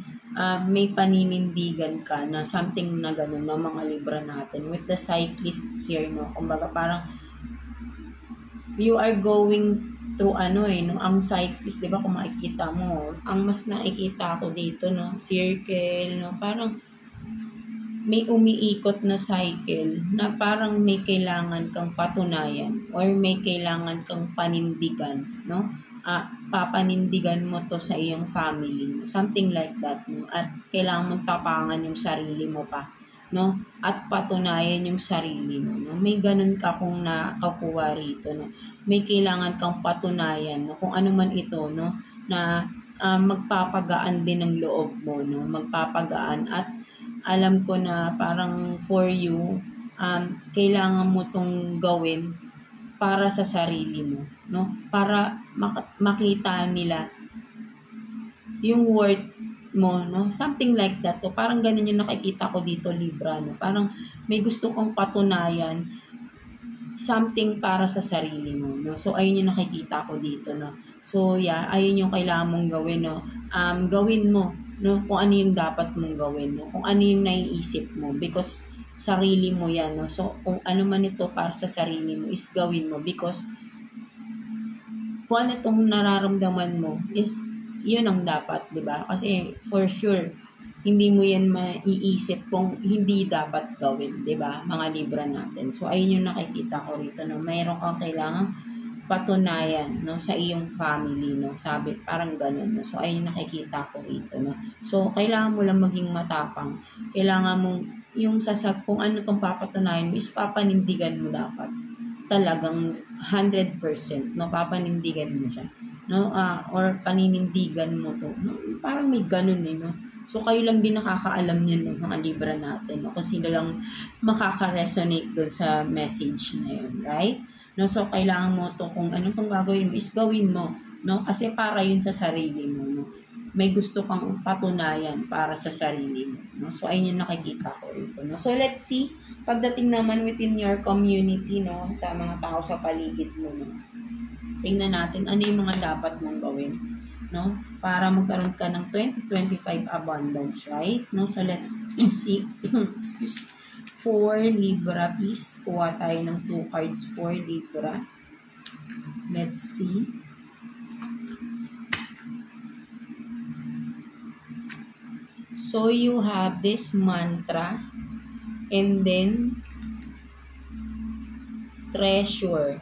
may paninindigan ka na something na gano'n na mga Libra natin with the cyclist here no. Kumbaga parang you are going through no ang cyclist, 'di ba, kung makikita mo ang mas nakikita ko dito no circle no, parang may umiikot na cycle na parang may kailangan kang patunayan or may kailangan kang panindigan, no? Papanindigan mo to sa iyong family, something like that, no? At kailangan mong tapangan yung sarili mo pa, no? At patunayan yung sarili mo, no? May ganun ka kung nakakuha rito, no? May kailangan kang patunayan, no? Kung ano man ito, no? Na magpapagaan din ng loob mo, no? Magpapagaan at alam ko na parang for you, kailangan mo tong gawin para sa sarili mo, no? Para makita nila yung worth mo, no? Something like that. To. Parang ganun yung nakikita ko dito, Libra, no? Parang may gusto kong patunayan something para sa sarili mo, no? So, ayun yung nakikita ko dito, no? So, yeah, ayun yung kailangan mong gawin, no? Gawin mo, no, kung ano yung dapat mong gawin, no, kung ano yung naiisip mo because sarili mo yan, no. So kung ano man ito para sa sarili mo is gawin mo because kung ano itong nararamdaman mo is yun ang dapat, di ba? Kasi for sure hindi mo yan maiisip kung hindi dapat gawin, di ba, mga Libra natin. So ayun yung nakikita ko rito, no, mayroon kang kailangang patunayan, no, sa iyong family, no. Sabi parang ganoon, no. So ayun nakikita ko rito, no. So kailangan mo lang maging matapang. Kailangan mong yung kung ano tong papatunayan mo is papanindigan mo dapat. Talagang 100%, no, papanindigan mo siya, no, or paninindigan mo to, no. Parang may ganun no. So kayo lang din nakakaalam niyan, no, mga Libra natin, no, kung sino lang makaka-resonate doon sa message na yun, right? No, so kailangan mo to kung ano tong gagawin mo is gawin mo, no? Kasi para yun sa sarili mo, no? May gusto kang patunayan para sa sarili mo, no? So ayun yung nakikita ko rito, no? So let's see pagdating naman within your community, no, sa mga tao sa paligid mo, no. Tingnan natin ano yung mga dapat mong gawin, no? Para magkaroon ka ng 2025 abundance, right? No, so let's see. Excuse. For Libra, please. Kuha tayo ng 2 cards for Libra. Let's see. So, you have this mantra and then treasure.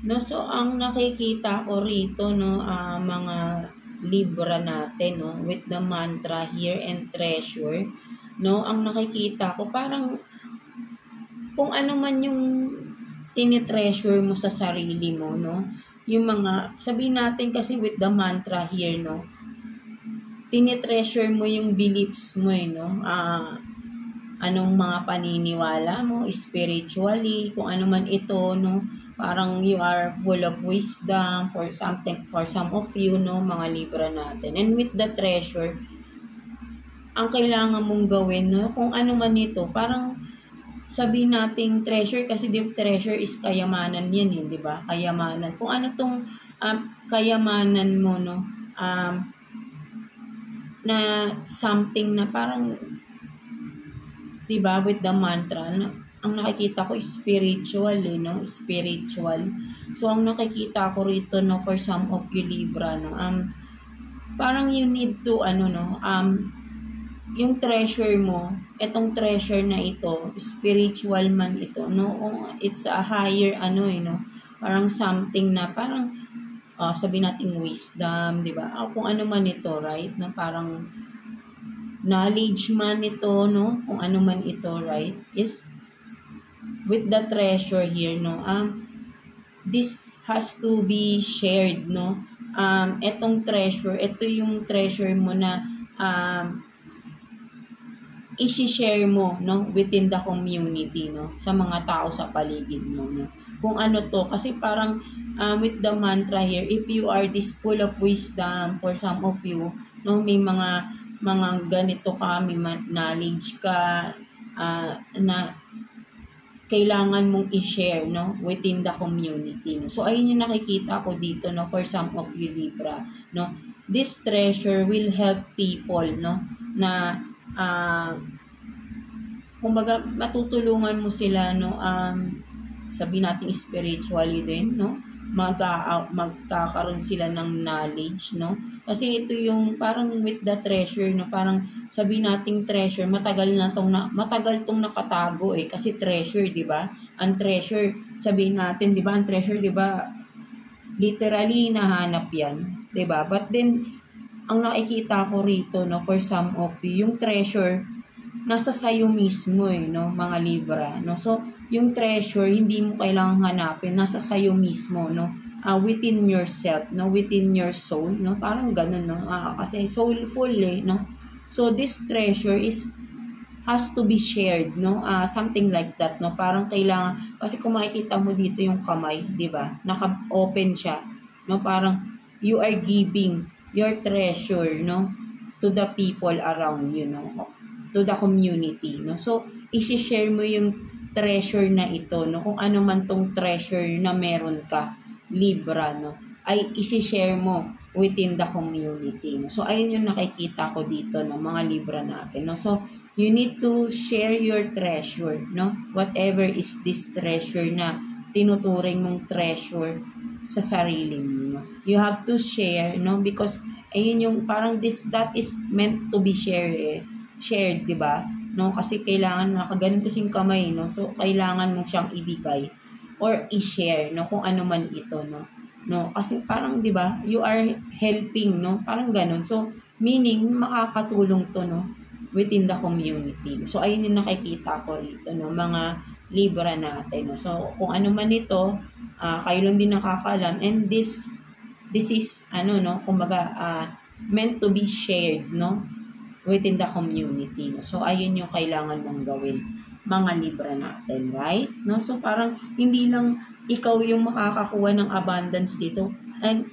No, so, ang nakikita ko rito, no, mga Libra natin, no, with the mantra here and treasure, no, ang nakikita ko parang kung ano man yung tinitreasure mo sa sarili mo, no, yung mga sabihin natin kasi with the mantra here, no, tinitreasure mo yung beliefs mo, no, anong mga paniniwala mo spiritually, kung ano man ito, no, parang you are full of wisdom for some of you, no, mga Libra natin. And with the treasure, ang kailangan mong gawin, no, kung ano man ito, parang sabihin nating treasure kasi treasure is kayamanan yan, di ba? Kayamanan. Kung ano tong kayamanan mo, no, na something na parang, di ba, with the mantra, no, ang nakikita ko is spiritual, no, spiritual. So ang nakikita ko rito, no, for some of you Libra, no, parang you need to, yung treasure mo, etong treasure na ito, spiritual man ito, no? It's a higher, parang something na parang, sabi nating wisdom, di ba? Kung ano man ito, right? Na parang knowledge man ito, no? Kung ano man ito, right? Is with the treasure here, no? This has to be shared, no? Etong treasure, ito yung treasure mo na i-share mo, no, within the community, no, sa mga tao sa paligid mo, no. Kung ano to, kasi parang with the mantra here, if you are this full of wisdom, for some of you, no, may mga ganito ka, may knowledge ka, na kailangan mong i-share, no, within the community, no. So ayun yung nakikita ko dito, no, for some of you Libra, no. This treasure will help people, no, na kumbaga matutulungan mo sila, no, sabi natin spiritually din, no, magkakaroon sila ng knowledge, no, kasi ito yung parang with the treasure, no, parang sabi nating treasure, matagal tong nakatago kasi treasure, di ba? Ang treasure, sabihin natin, di ba, ang treasure, di ba, literally nahanap yan, di ba? But then ang nakikita ko rito, no, for some of you, yung treasure nasa sayo mismo, no, mga Libra, no. So yung treasure hindi mo kailangang hanapin, nasa sayo mismo, no, within yourself, no, within your soul, no, parang ganun, no, kasi soulful, no. So this treasure has to be shared, no, something like that, no, parang kailangan, kasi kung makikita mo dito yung kamay, di ba, naka-open siya, no, parang you are giving your treasure, no, to the people around you, no, to the community, no. So i-share mo yung treasure na ito, no, kung ano man tong treasure na meron ka, Libra, no, ay i-share mo within the community, no. So ayun yung nakikita ko dito, no, mga Libra natin, no. So you need to share your treasure, no, whatever is this treasure na tinuturing mong treasure sa sarili mo, no? You have to share, no, because ayun yung parang that is meant to be shared, di ba, no, kasi kailangan nakaganon kasing kamay, no, so kailangan mo siyang ibigay or i-share, no, kung ano man ito, no, kasi parang, di ba, you are helping, no, parang ganon, so meaning makakatulong to, no, within the community. So ayun yung nakikita ko rito, no, mga Libra natin, no. So kung ano man ito, kayo lang din nakakaalam, and this is no, kumbaga meant to be shared, no, within the community, no. So ayun yung kailangan mong gawin, mga Libra natin, right, no. So parang hindi lang ikaw yung makakakuha ng abundance dito, and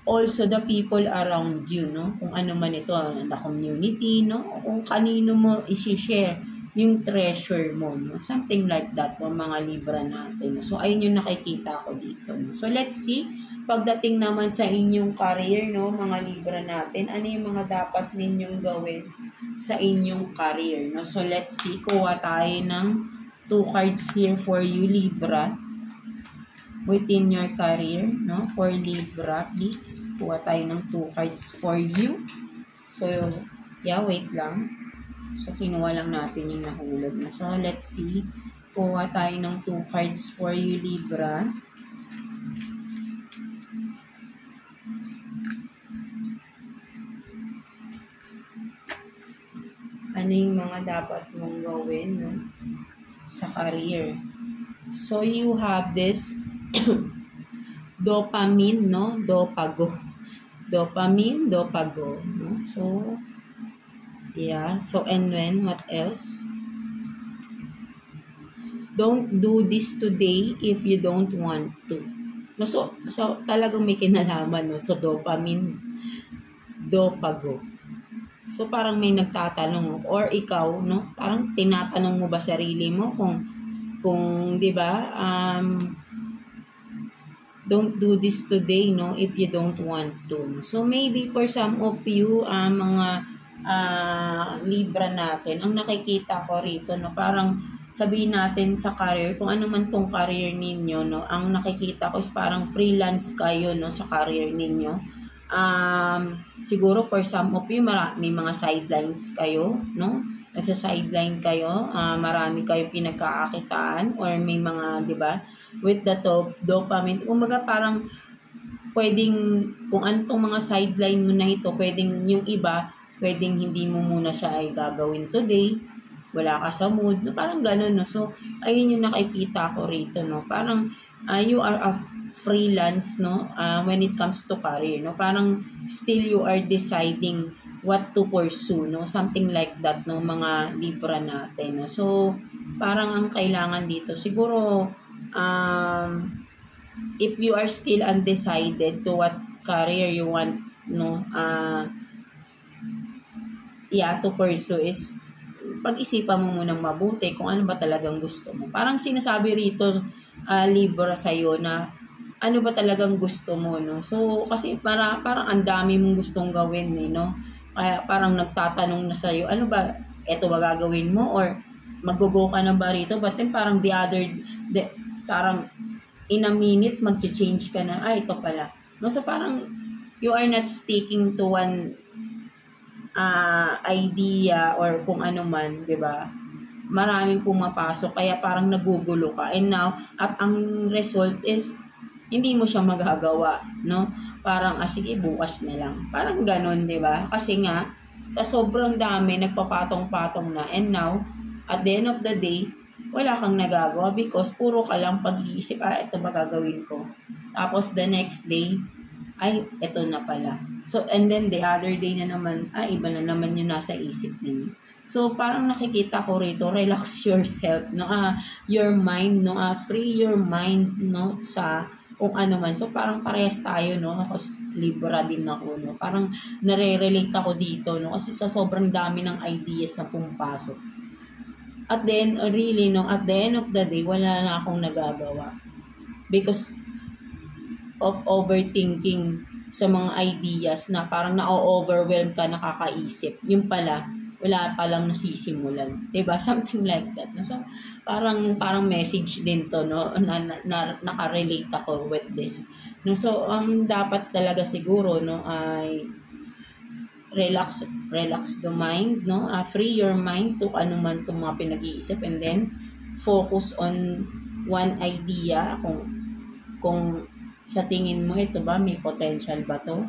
also the people around you, no, kung ano man ito, the community, no, kung kanino mo i-share yung treasure mo, no, something like that, no, mga Libra natin. So ayun yung nakikita ko dito, no. So let's see, pagdating naman sa inyong career, no, mga Libra natin, ano yung mga dapat ninyong gawin sa inyong career, no. So let's see, kuha tayo ng 2 cards here for you, Libra, within your career, no, for Libra, please, kuha tayo ng 2 cards for you. So yeah, wait lang. So, kinuha lang natin yung nahulog na. So, let's see. Kuha tayo ng 2 cards for you, Libra. Ano yung mga dapat mong gawin, no, sa career? So, you have this dopamine, no? Dopago. Dopamine, dopago, no? So, yeah. So, and when, what else? Don't do this today if you don't want to. No, so talagang may kinalaman, no? So, dopamine, dopago. So, parang may nagtatanong, or ikaw, no? Parang tinatanong mo ba sarili mo kung 'di ba? Don't do this today, no? If you don't want to. So, maybe for some of you, mga Libra natin, ang nakikita ko rito, no, parang sabihin natin sa career, kung ano man tong career ninyo, no, ang nakikita ko is parang freelance kayo, no, sa career ninyo, siguro for some of you, may mga sidelines kayo, no? Nagsa-sideline kayo, marami kayo pinagkakakitaan or may mga, di ba, with the dopamine. Kumbaga parang pwedeng, kung anong mga sideline mo na ito, pwedeng yung iba, pwedeng hindi mo muna siya ay gagawin today, wala ka sa mood, no? Parang ganun, no? So, ayun yung nakikita ko rito, no? Parang, you are a freelance, no? When it comes to career, no? Parang, still you are deciding what to pursue, no? Something like that, no? Mga Libra natin, no? So, parang ang kailangan dito, siguro, if you are still undecided to what career you want, no? To pursue is, pag-isipan mo munang mabuti kung ano ba talagang gusto mo. Parang sinasabi rito, Libra sa'yo na, ano ba talagang gusto mo, no? So, kasi parang ang dami mong gustong gawin, no? Kaya parang nagtatanong na sa'yo, ano ba, eto ba gagawin mo? Or mag-go ka na ba rito? But then parang parang in a minute, mag-change ka na, ito pala. No? So parang you are not sticking to one idea or kung ano man, di ba? Maraming pumapasok, kaya parang nagugulo ka. And now, at ang result is, hindi mo siya magagawa, no? Parang, sige, bukas na lang. Parang ganun, di ba? Kasi nga, sa sobrang dami, nagpapatong-patong na. And now, at the end of the day, wala kang nagagawa because puro ka lang pag-iisip, ito ba gagawin ko? Tapos, the next day, ito na pala. So, and then, the other day na naman, iba na naman yung nasa isip ninyo. So, parang nakikita ko rito, relax yourself, no? Your mind, no? Free your mind, no? Sa kung ano man. So, parang parehas tayo, no? Ako, Libra din ako, no? Parang nare-relate ako dito, no? Kasi sa sobrang dami ng ideas na pumapasok. At then, really, no? At the end of the day, wala na akong nagagawa. Because of overthinking sa mga ideas na parang na-overwhelm ka, nakakaisip. Yung pala, wala pa lang nasisimulan. Diba? Something like that. No? So, parang message din to, no? Na nakarelate ako with this. No? So, dapat talaga siguro, no, ay relax the mind, no? Free your mind to ano man itong mga pinag-iisip and then focus on one idea kung sa tingin mo ito ba, may potential ba to?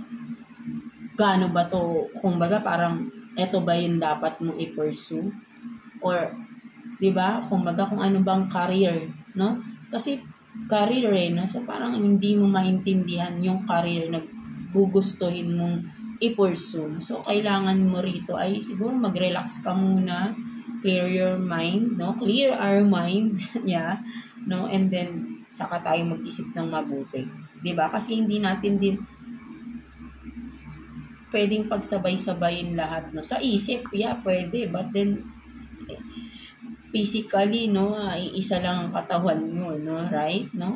Gaano ba to? Kung baga parang ito ba yung dapat mong i-pursue? Or, di ba? Kung baga kung ano bang career, no? Kasi career no? So parang hindi mo maintindihan yung career na gugustuhin mong i-pursue. So kailangan mo rito ay siguro mag-relax ka muna, clear your mind, no? Clear our mind, yeah, no? And then saka tayo mag-isip ng mabuti. 'Di ba? Kasi hindi natin din pwedeng pagsabay-sabayin lahat, no? Sa isip, pwede, but then physically, no, iisa lang ang katawan mo, no, right? No?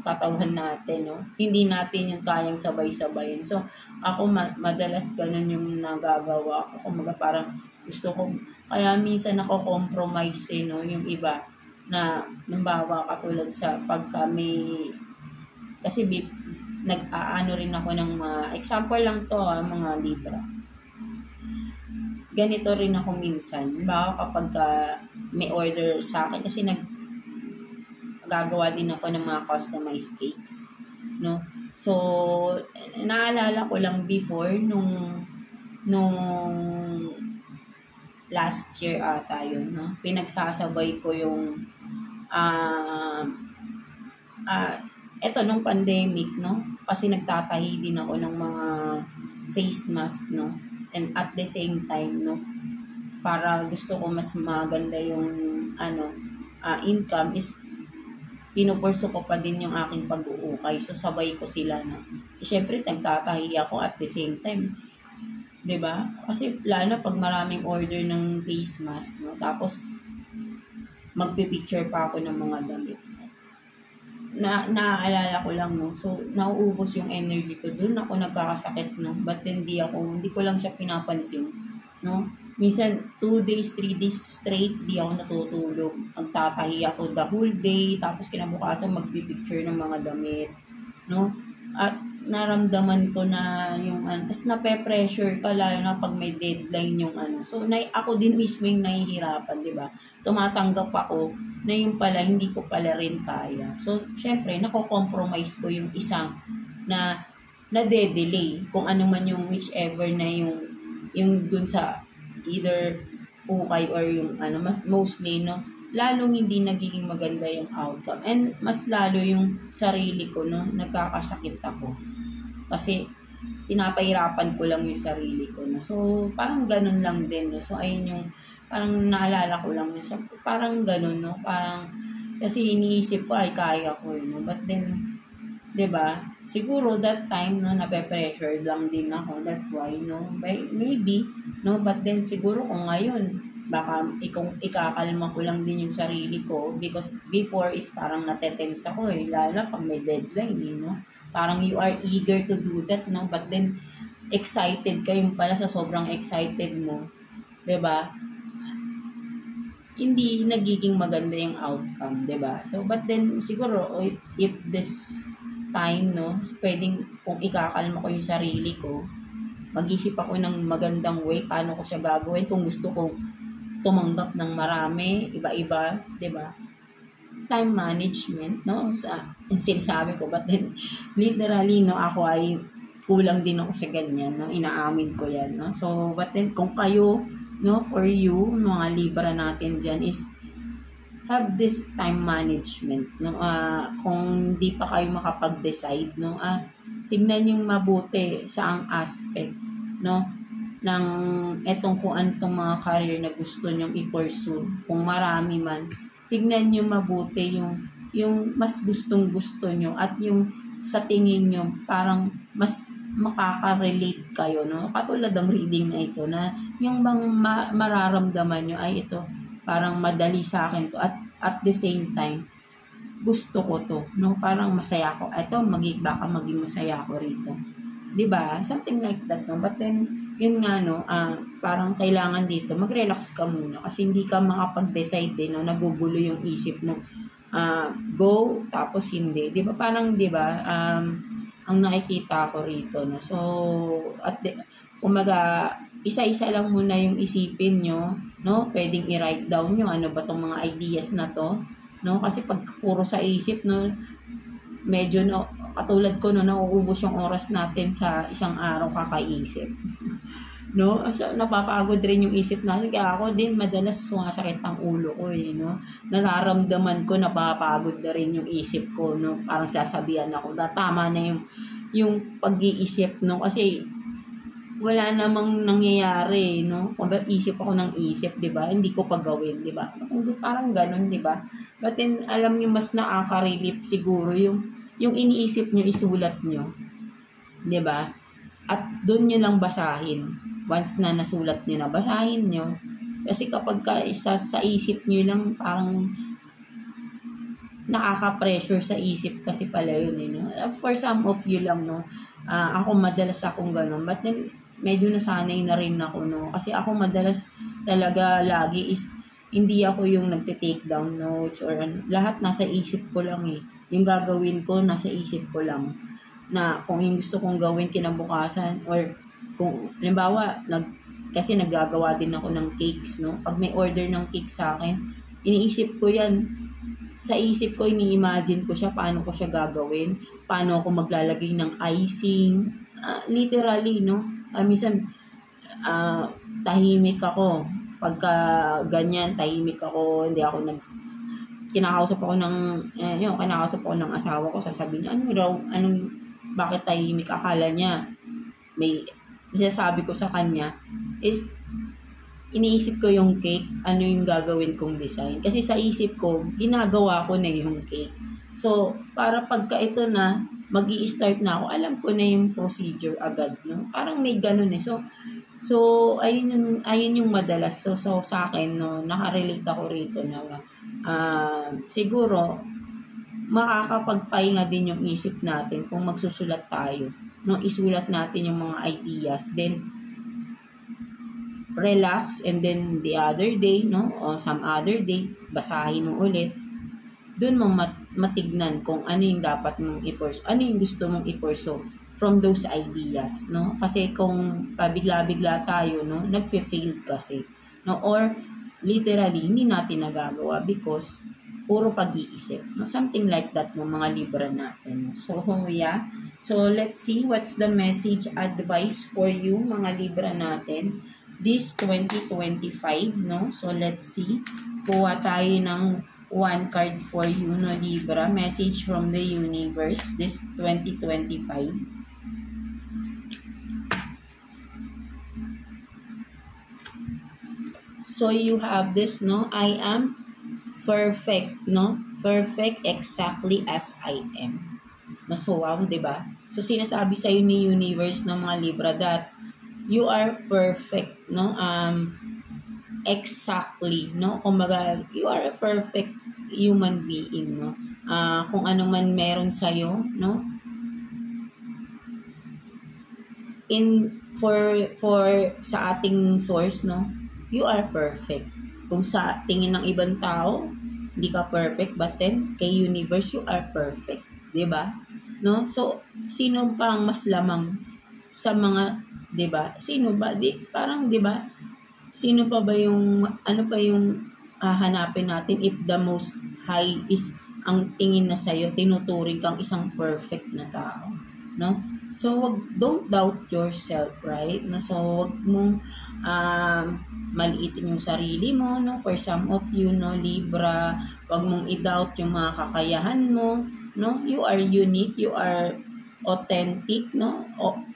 Katawan natin, no? Hindi natin yung kayang sabay-sabayin. So, ako madalas ganun yung nagagawa ko. Kumaga parang gusto ko, kaya minsan compromise no, yung iba na nambawa katulad sa pagka may, kasi nag-aano rin ako ng example lang to, mga Libra. Ganito rin ako minsan. Baka kapag may order sa akin, kasi gagawa din ako ng mga customized cakes, no? So, naalala ko lang before nung last year ata yun, no? Pinagsasabay ko yung eto nung pandemic, no? Kasi nagtatahi din ako ng mga face mask, no? And at the same time, no, para gusto ko mas maganda yung income is pinupurso ko pa din yung aking pag-uukay. So sabay ko sila, no. Siyempre nagtatahi ako at the same time. 'Di ba? Kasi lalo pag maraming order ng face mask, no. Tapos magpi-picture pa ako ng mga damit. Naaalala ko lang, no. So nauubos yung energy ko doon, ako nagkakasakit, no. But hindi ko lang siya pinapansin, no. Minsan 2 days, 3 days straight di ako natutulog. Magtatahi ako the whole day, tapos kinabukasan magpi-picture ng mga damit, no. At naramdaman ko na yung ano, tapos nape-pressure ka lalo na pag may deadline yung ano. So, ako din mismo yung nahihirapan, di ba? Tumatanggap ako na yung pala, hindi ko pala rin kaya. So, syempre, nako-compromise ko yung isang na na-delay kung ano man yung whichever na yung dun sa either ukay or yung ano, mostly, no? Lalong hindi nagiging maganda yung outcome. And mas lalo yung sarili ko, no? Nagkakasakit ako. Kasi pinapahirapan ko lang yung sarili ko. No? So, parang ganun lang din. No? So, ayun yung, parang naalala ko lang yun. So, parang ganun, no? Parang, kasi iniisip ko, ay, kaya ko, no? But then, 'di ba? Siguro that time, no, nape-pressure lang din ako. That's why, no? Maybe, no? But then, siguro kung ngayon, baka ikakalma ko lang din yung sarili ko because before is parang natetense ako eh. Lalo na pag may deadline, eh, no? Parang you are eager to do that, no? But then, excited ka yung pala sa sobrang excited mo. 'Di ba? Hindi nagiging maganda yung outcome, 'di ba? So, but then, siguro, if this time, no, pwedeng kung ikakalma ko yung sarili ko, mag-isip ako ng magandang way, paano ko siya gagawin kung gusto kong tumanggap ng marami, iba-iba, 'di ba? Time management, no? Sinasabi ko, but then, literally, no, ako ay kulang din ako sa ganyan, no? Inaamin ko yan, no? So, but then, kung kayo, no, for you, mga Libra natin dyan is, have this time management, no? Kung di pa kayo makapag-decide, no? Tignan yung mabuti sa ang aspect, no? Ng etong kung anong mga career na gusto nyong i-pursue. Kung marami man, tignan nyo mabuti yung mas gustong-gusto nyo at yung sa tingin nyo parang mas makaka-relate kayo, no? Katulad ng reading na ito na yung bang mararamdaman nyo ay ito parang madali sa akin to at the same time gusto ko to, no? Parang masaya ako. Ito baka maging masaya ako rito. 'Di ba? Something like that, no? But then yun nga, no, parang kailangan dito, mag-relax ka muna kasi hindi ka makapag-decide din, no, nagugulo yung isip mo. Go, tapos hindi. Di ba, parang, di ba, ang nakikita ko rito, no, so, umaga, isa-isa lang muna yung isipin nyo, no, pwedeng i-write down nyo, ano ba tong mga ideas na to, no, kasi pag puro sa isip, no, medyo, no, katulad ko, no, nauubos yung oras natin sa isang araw kakaisip. No? So, napapagod rin yung isip natin. Kaya ako din, madalas sumasakit ang ulo ko, eh, no? Nararamdaman ko, napapagod na rin yung isip ko, no? Parang sasabihan ako, tama na yung pag-iisip, no? Kasi, wala namang nangyayari, no? Kung isip ako ng isip, di ba? Hindi ko pagawin, di ba? Parang ganun, di ba? But then, alam niyo, mas nakaka-relief siguro yung iniisip nyo, isulat nyo. 'Di ba? At doon nyo lang basahin. Once na nasulat nyo na, basahin nyo. Kasi kapag sa isip nyo lang, parang nakaka-pressure sa isip kasi pala yun, eh, no? For some of you lang, no? Ako madalas akong ganun. But then, medyo nasanay na rin ako, no? Kasi ako madalas talaga lagi is, hindi ako yung nagte-take down notes or lahat nasa isip ko lang, eh. Yung gagawin ko, nasa isip ko lang. Na kung yung gusto kong gawin kinabukasan or kung, halimbawa, kasi naggagawa din ako ng cakes, no? Pag may order ng cake sa akin, iniisip ko yan. Sa isip ko, ini-imagine ko siya, paano ko siya gagawin, paano ako maglalagay ng icing. Literally, no? Minsan, tahimik ako. Pagka ganyan, tahimik ako, hindi ako kinakausap ako ng asawa ko, sasabihin niya, bakit tahimik? Akala niya, may sinasabi ko sa kanya, is, iniisip ko yung cake, ano yung gagawin kong design. Kasi sa isip ko, ginagawa ko na yung cake. So, para pagka ito na, mag-i-start na ako, alam ko na yung procedure agad, no? Parang may ganun, eh. So ayun yung madalas. So sa akin, no, nakarelate ako rito na siguro makakapagpahinga din yung isip natin kung magsusulat tayo, no, isulat natin yung mga ideas, then relax, and then the other day, no, o some other day, basahin mo ulit. Doon mo matignan kung ano yung dapat mong i-pursue, ano yung gusto mong i-pursue from those ideas, no? Kasi kung pabigla-bigla tayo, no, nagfe-fail kasi, no? Or literally hindi natin nagagawa because puro pag-iisip, no? Something like that ng mga Libra natin. So, yeah. So, let's see what's the message advice for you, mga Libra natin this 2025, no? So, let's see. Kuha tayo ng one card for you, no, Libra. Message from the universe this 2025. So, you have this, no? I am perfect, no? Perfect exactly as I am. No, so, wow, diba? So, sinasabi sa'yo ni universe ng mga Libra that you are perfect, no? Exactly, no? Kumbaga, you are a perfect human being, no? Kung ano man meron sa'yo, no? For sa ating source, no? You are perfect. Kung sa tingin ng ibang tao, hindi ka perfect, but then, kay universe, you are perfect. Diba? No? So, sino pang mas lamang sa mga, diba? Sino ba? Parang, diba? Sino pa ba yung, ano pa yung hanapin natin if the most high is ang tingin na sa'yo, tinuturing kang isang perfect na tao, no? So, don't doubt yourself, right? No? So, wag mong maliitin yung sarili mo, no? For some of you, no, Libra, wag mong i-doubt yung mga kakayahan mo, no? You are unique, you are authentic, no?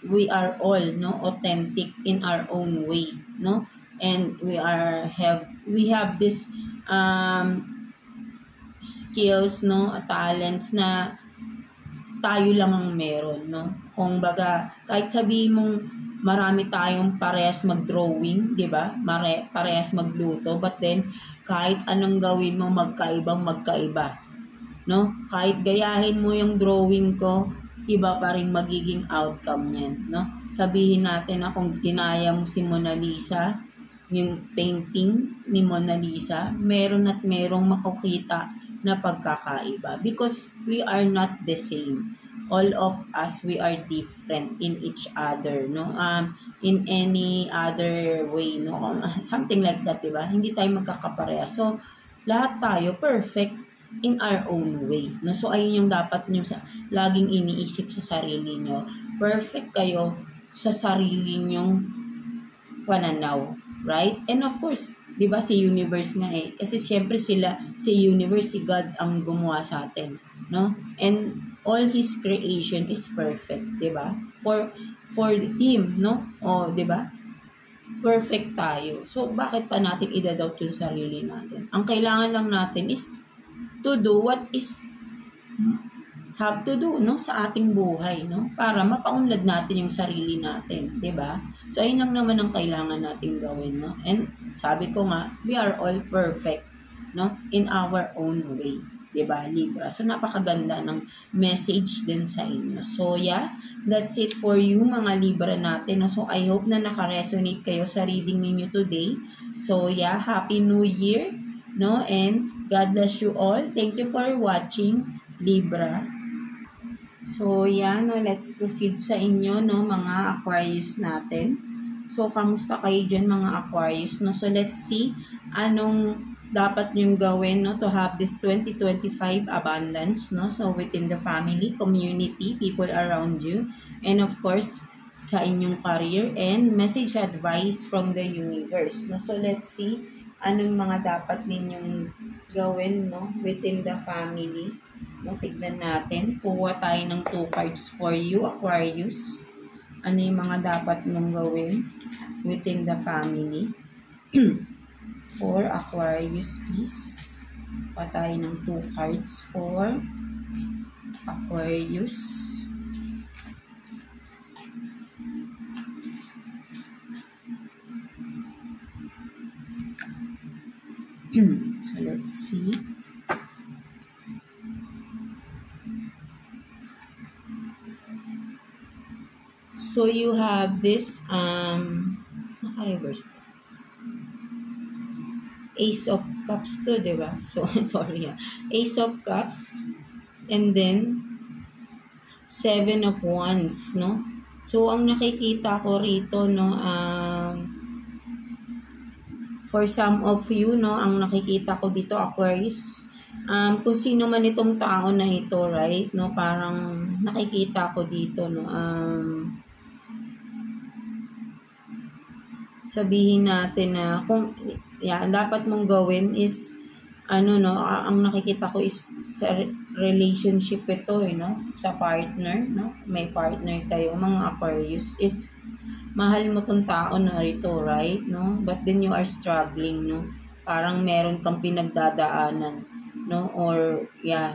We are all, no, authentic in our own way, no? And we have this skills, no, talents na tayo lang ang meron, no? Kung baga, kahit sabihin mong marami tayong parehas mag-drawing, di ba? Parehas magluto, but then, kahit anong gawin mo, magkaiba, no? Kahit gayahin mo yung drawing ko, iba pa rin magiging outcome niyan, no? Sabihin natin na kung ginaya mo si Mona Lisa, yung painting ni Mona Lisa, meron at merong makukita na pagkakaiba because we are not the same. All of us, we are different in each other, no? In any other way, no? Something like that, diba? Hindi tayo magkakapareha. So, lahat tayo perfect in our own way, no? So, ayun yung dapat nyo laging iniisip sa sarili nyo. Perfect kayo sa sarili nyong pananaw, right? And of course, di ba si universe nga eh. Kasi syempre si universe, si God ang gumawa sa atin, no? And all His creation is perfect, di ba? For Him, no? O, di ba? Perfect tayo. So, bakit pa natin idadoubt yung sarili natin? Ang kailangan lang natin is to do what is have to do, no, sa ating buhay, no, para mapaunlad natin yung sarili natin, 'di ba? So ayun lang naman ang kailangan nating gawin, no? And sabi ko nga, we are all perfect, no, in our own way, 'di ba, Libra? So napakaganda ng message din sa inyo. So yeah, that's it for you mga Libra natin. No? So I hope na naka-resonate kayo sa reading ninyo today. So yeah, Happy New Year, no? And God bless you all. Thank you for watching, Libra. So, yan, no, let's proceed sa inyo, no, mga Aquarius natin. So, kamusta kayo dyan, mga Aquarius, no? So, let's see anong dapat nyong gawin, no, to have this 2025 abundance, no? So, within the family, community, people around you, and of course, sa inyong career, and message advice from the universe, no? So, let's see anong mga dapat ninyong gawin, no, within the family. No, tignan natin. Kuha tayo ng 2 cards for you, Aquarius. Ano yung mga dapat mong gawin within the family? For Aquarius, please. Kuha tayo ng 2 cards for Aquarius. So, let's see. So, you have this, naka-reverse. Ace of Cups to, diba? So, sorry. Ace of Cups. And then, Seven of Wands, no? So, ang nakikita ko rito, no, for some of you, no, ang nakikita ko dito, Aquarius, kung sino man itong tao na ito, right, no, parang nakikita ko dito, no, sabihin natin na kung dapat mong gawin is ano, no, ang nakikita ko is sa relationship ito, no, sa partner, no, may partner kayo, mga Aquarius, is mahal mo tong tao na ito, right, no, but then you are struggling, no, parang meron kang pinagdadaanan, no, or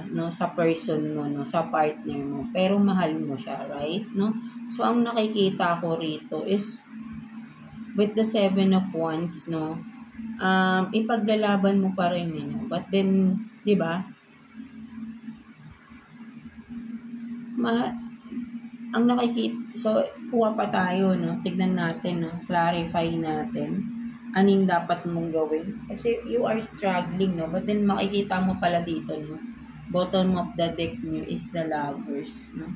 no, sa person mo, no, sa partner mo, pero mahal mo siya, right, no. So ang nakikita ko rito is with the Seven of Wands, no, ipaglalaban mo pa rin yun. But then, di ba, ang nakikita, so, kuha pa tayo, no, tignan natin, no, clarify natin, anong dapat mong gawin. Kasi you are struggling, no, but then makikita mo pala dito, no, bottom of the deck nyo is the Lovers, no.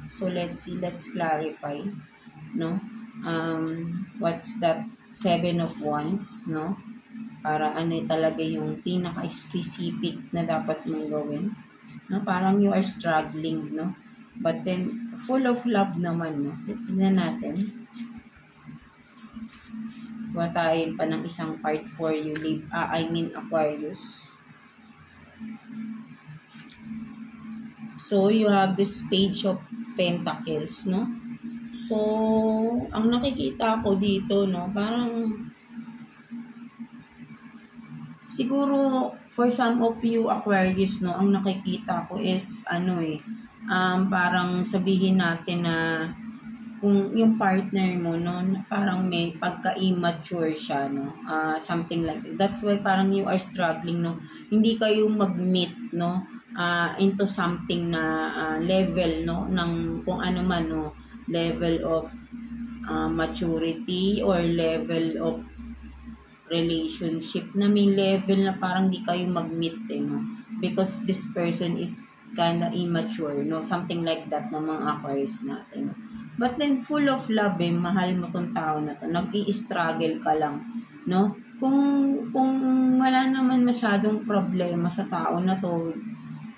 So, let's see, let's clarify, no, what's that Seven of Wands, no, para ano talaga yung pinaka-specific na dapat mong gawin, no, parang you are struggling, no, but then full of love naman, no. So tingnan natin, tayo pa ng isang part for you, Aquarius. So you have this Page of Pentacles, no. So ang nakikita ko dito, no, parang siguro for some of you Aquarius, no, ang nakikita ko is ano parang sabihin natin na kung yung partner mo, no, parang may pagka-immature siya, no, something like that. That's why parang you are struggling, no, hindi kayo mag-meet, no, into something na level, no, ng kung ano man, no, level of maturity or level of relationship na may level na parang di kayo mag-meet, no? Because this person is kinda immature, no? Something like that na mga Aquarius natin, no? But then, full of love, mahal mo tong tao na to. Nag-i-struggle ka lang, no? Kung wala naman masyadong problema sa tao na to,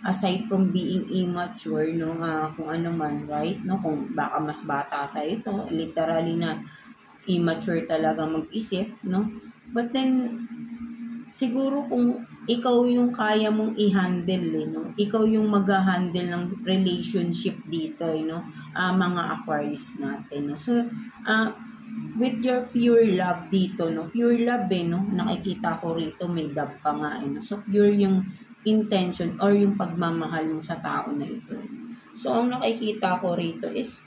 aside from being immature, no? Kung ano man, right? No? Kung baka mas bata sa ito, literally na immature talaga mag-isip, no? But then, siguro kung ikaw yung kaya mong i-handle, no? Ikaw yung mag-handle ng relationship dito, no? Mga Aquarius natin, no? So, with your pure love dito, no? Pure love, no? Nakikita ko rito, may love pa nga, no? So, pure yung intention or yung pagmamahal mo sa tao na ito. So, ang nakikita ko rito is,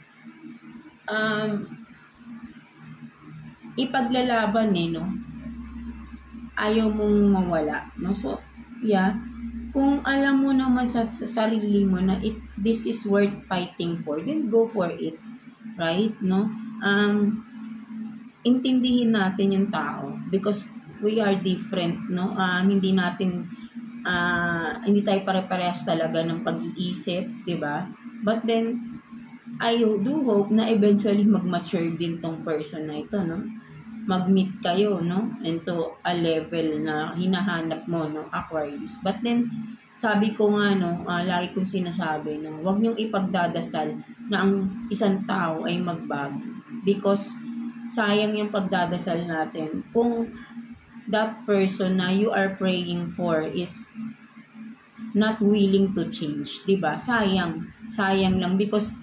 ipaglalaban, no? Ayaw mong mawala, no? So, kung alam mo naman sa sarili mo na this is worth fighting for, then go for it, right, no? Intindihin natin yung tao because we are different, no? Hindi tayo pare-parehas talaga ng pag-iisip, di ba? But then, I do hope na eventually mag-mature din tong person na ito, no? Mag-meet kayo, no, into a level na hinahanap mo, no, Aquarius. But then, sabi ko nga, no, lagi kong sinasabi, no, huwag niyong ipagdadasal na ang isang tao ay magbago. Because, sayang yung pagdadasal natin kung that person na you are praying for is not willing to change, diba? Sayang lang because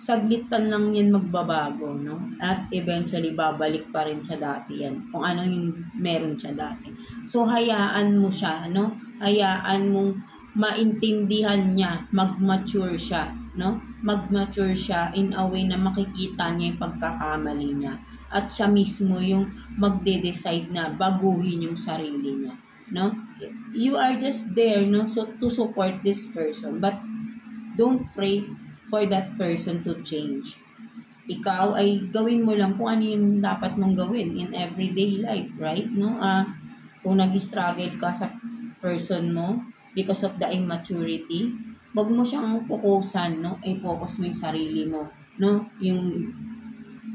saglitan lang yan magbabago, no? At eventually, babalik pa rin sa dati yan. Kung ano yung meron siya dati. So, hayaan mo siya, no? Hayaan mong maintindihan niya, mag-mature siya, no? Mag-mature siya in a way na makikita niya yung pagkakamali niya. At siya mismo yung magde-decide na baguhin yung sarili niya, no? You are just there, no? So, to support this person. But, don't pray for that person to change. Ikaw ay gawin mo lang kung ano yung dapat mong gawin in everyday life, right? No? Kung nag-struggle ka sa person mo because of the immaturity, wag mo siyang fokusan, no? I-focus mo yung sarili mo, no? Yung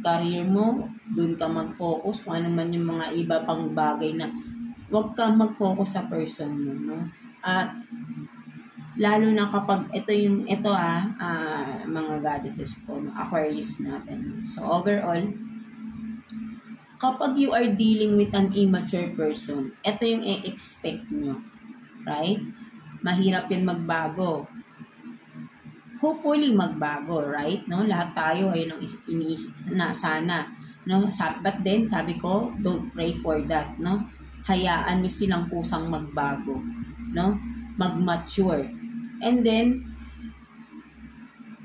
career mo, dun ka mag-focus, kung ano man yung mga iba pang bagay na wag kang mag-focus sa person mo, no? At lalo na kapag mga goddesses ko, no? Aquarius natin. So overall, kapag you are dealing with an immature person, ito yung i-expect nyo, right? Mahirap yun magbago. Hopefully magbago, right? No, lahat tayo ay nang iniisip na sana, no? But then sabi ko, don't pray for that, no? Hayaan niyo silang kusang magbago, no? Mag-mature. And then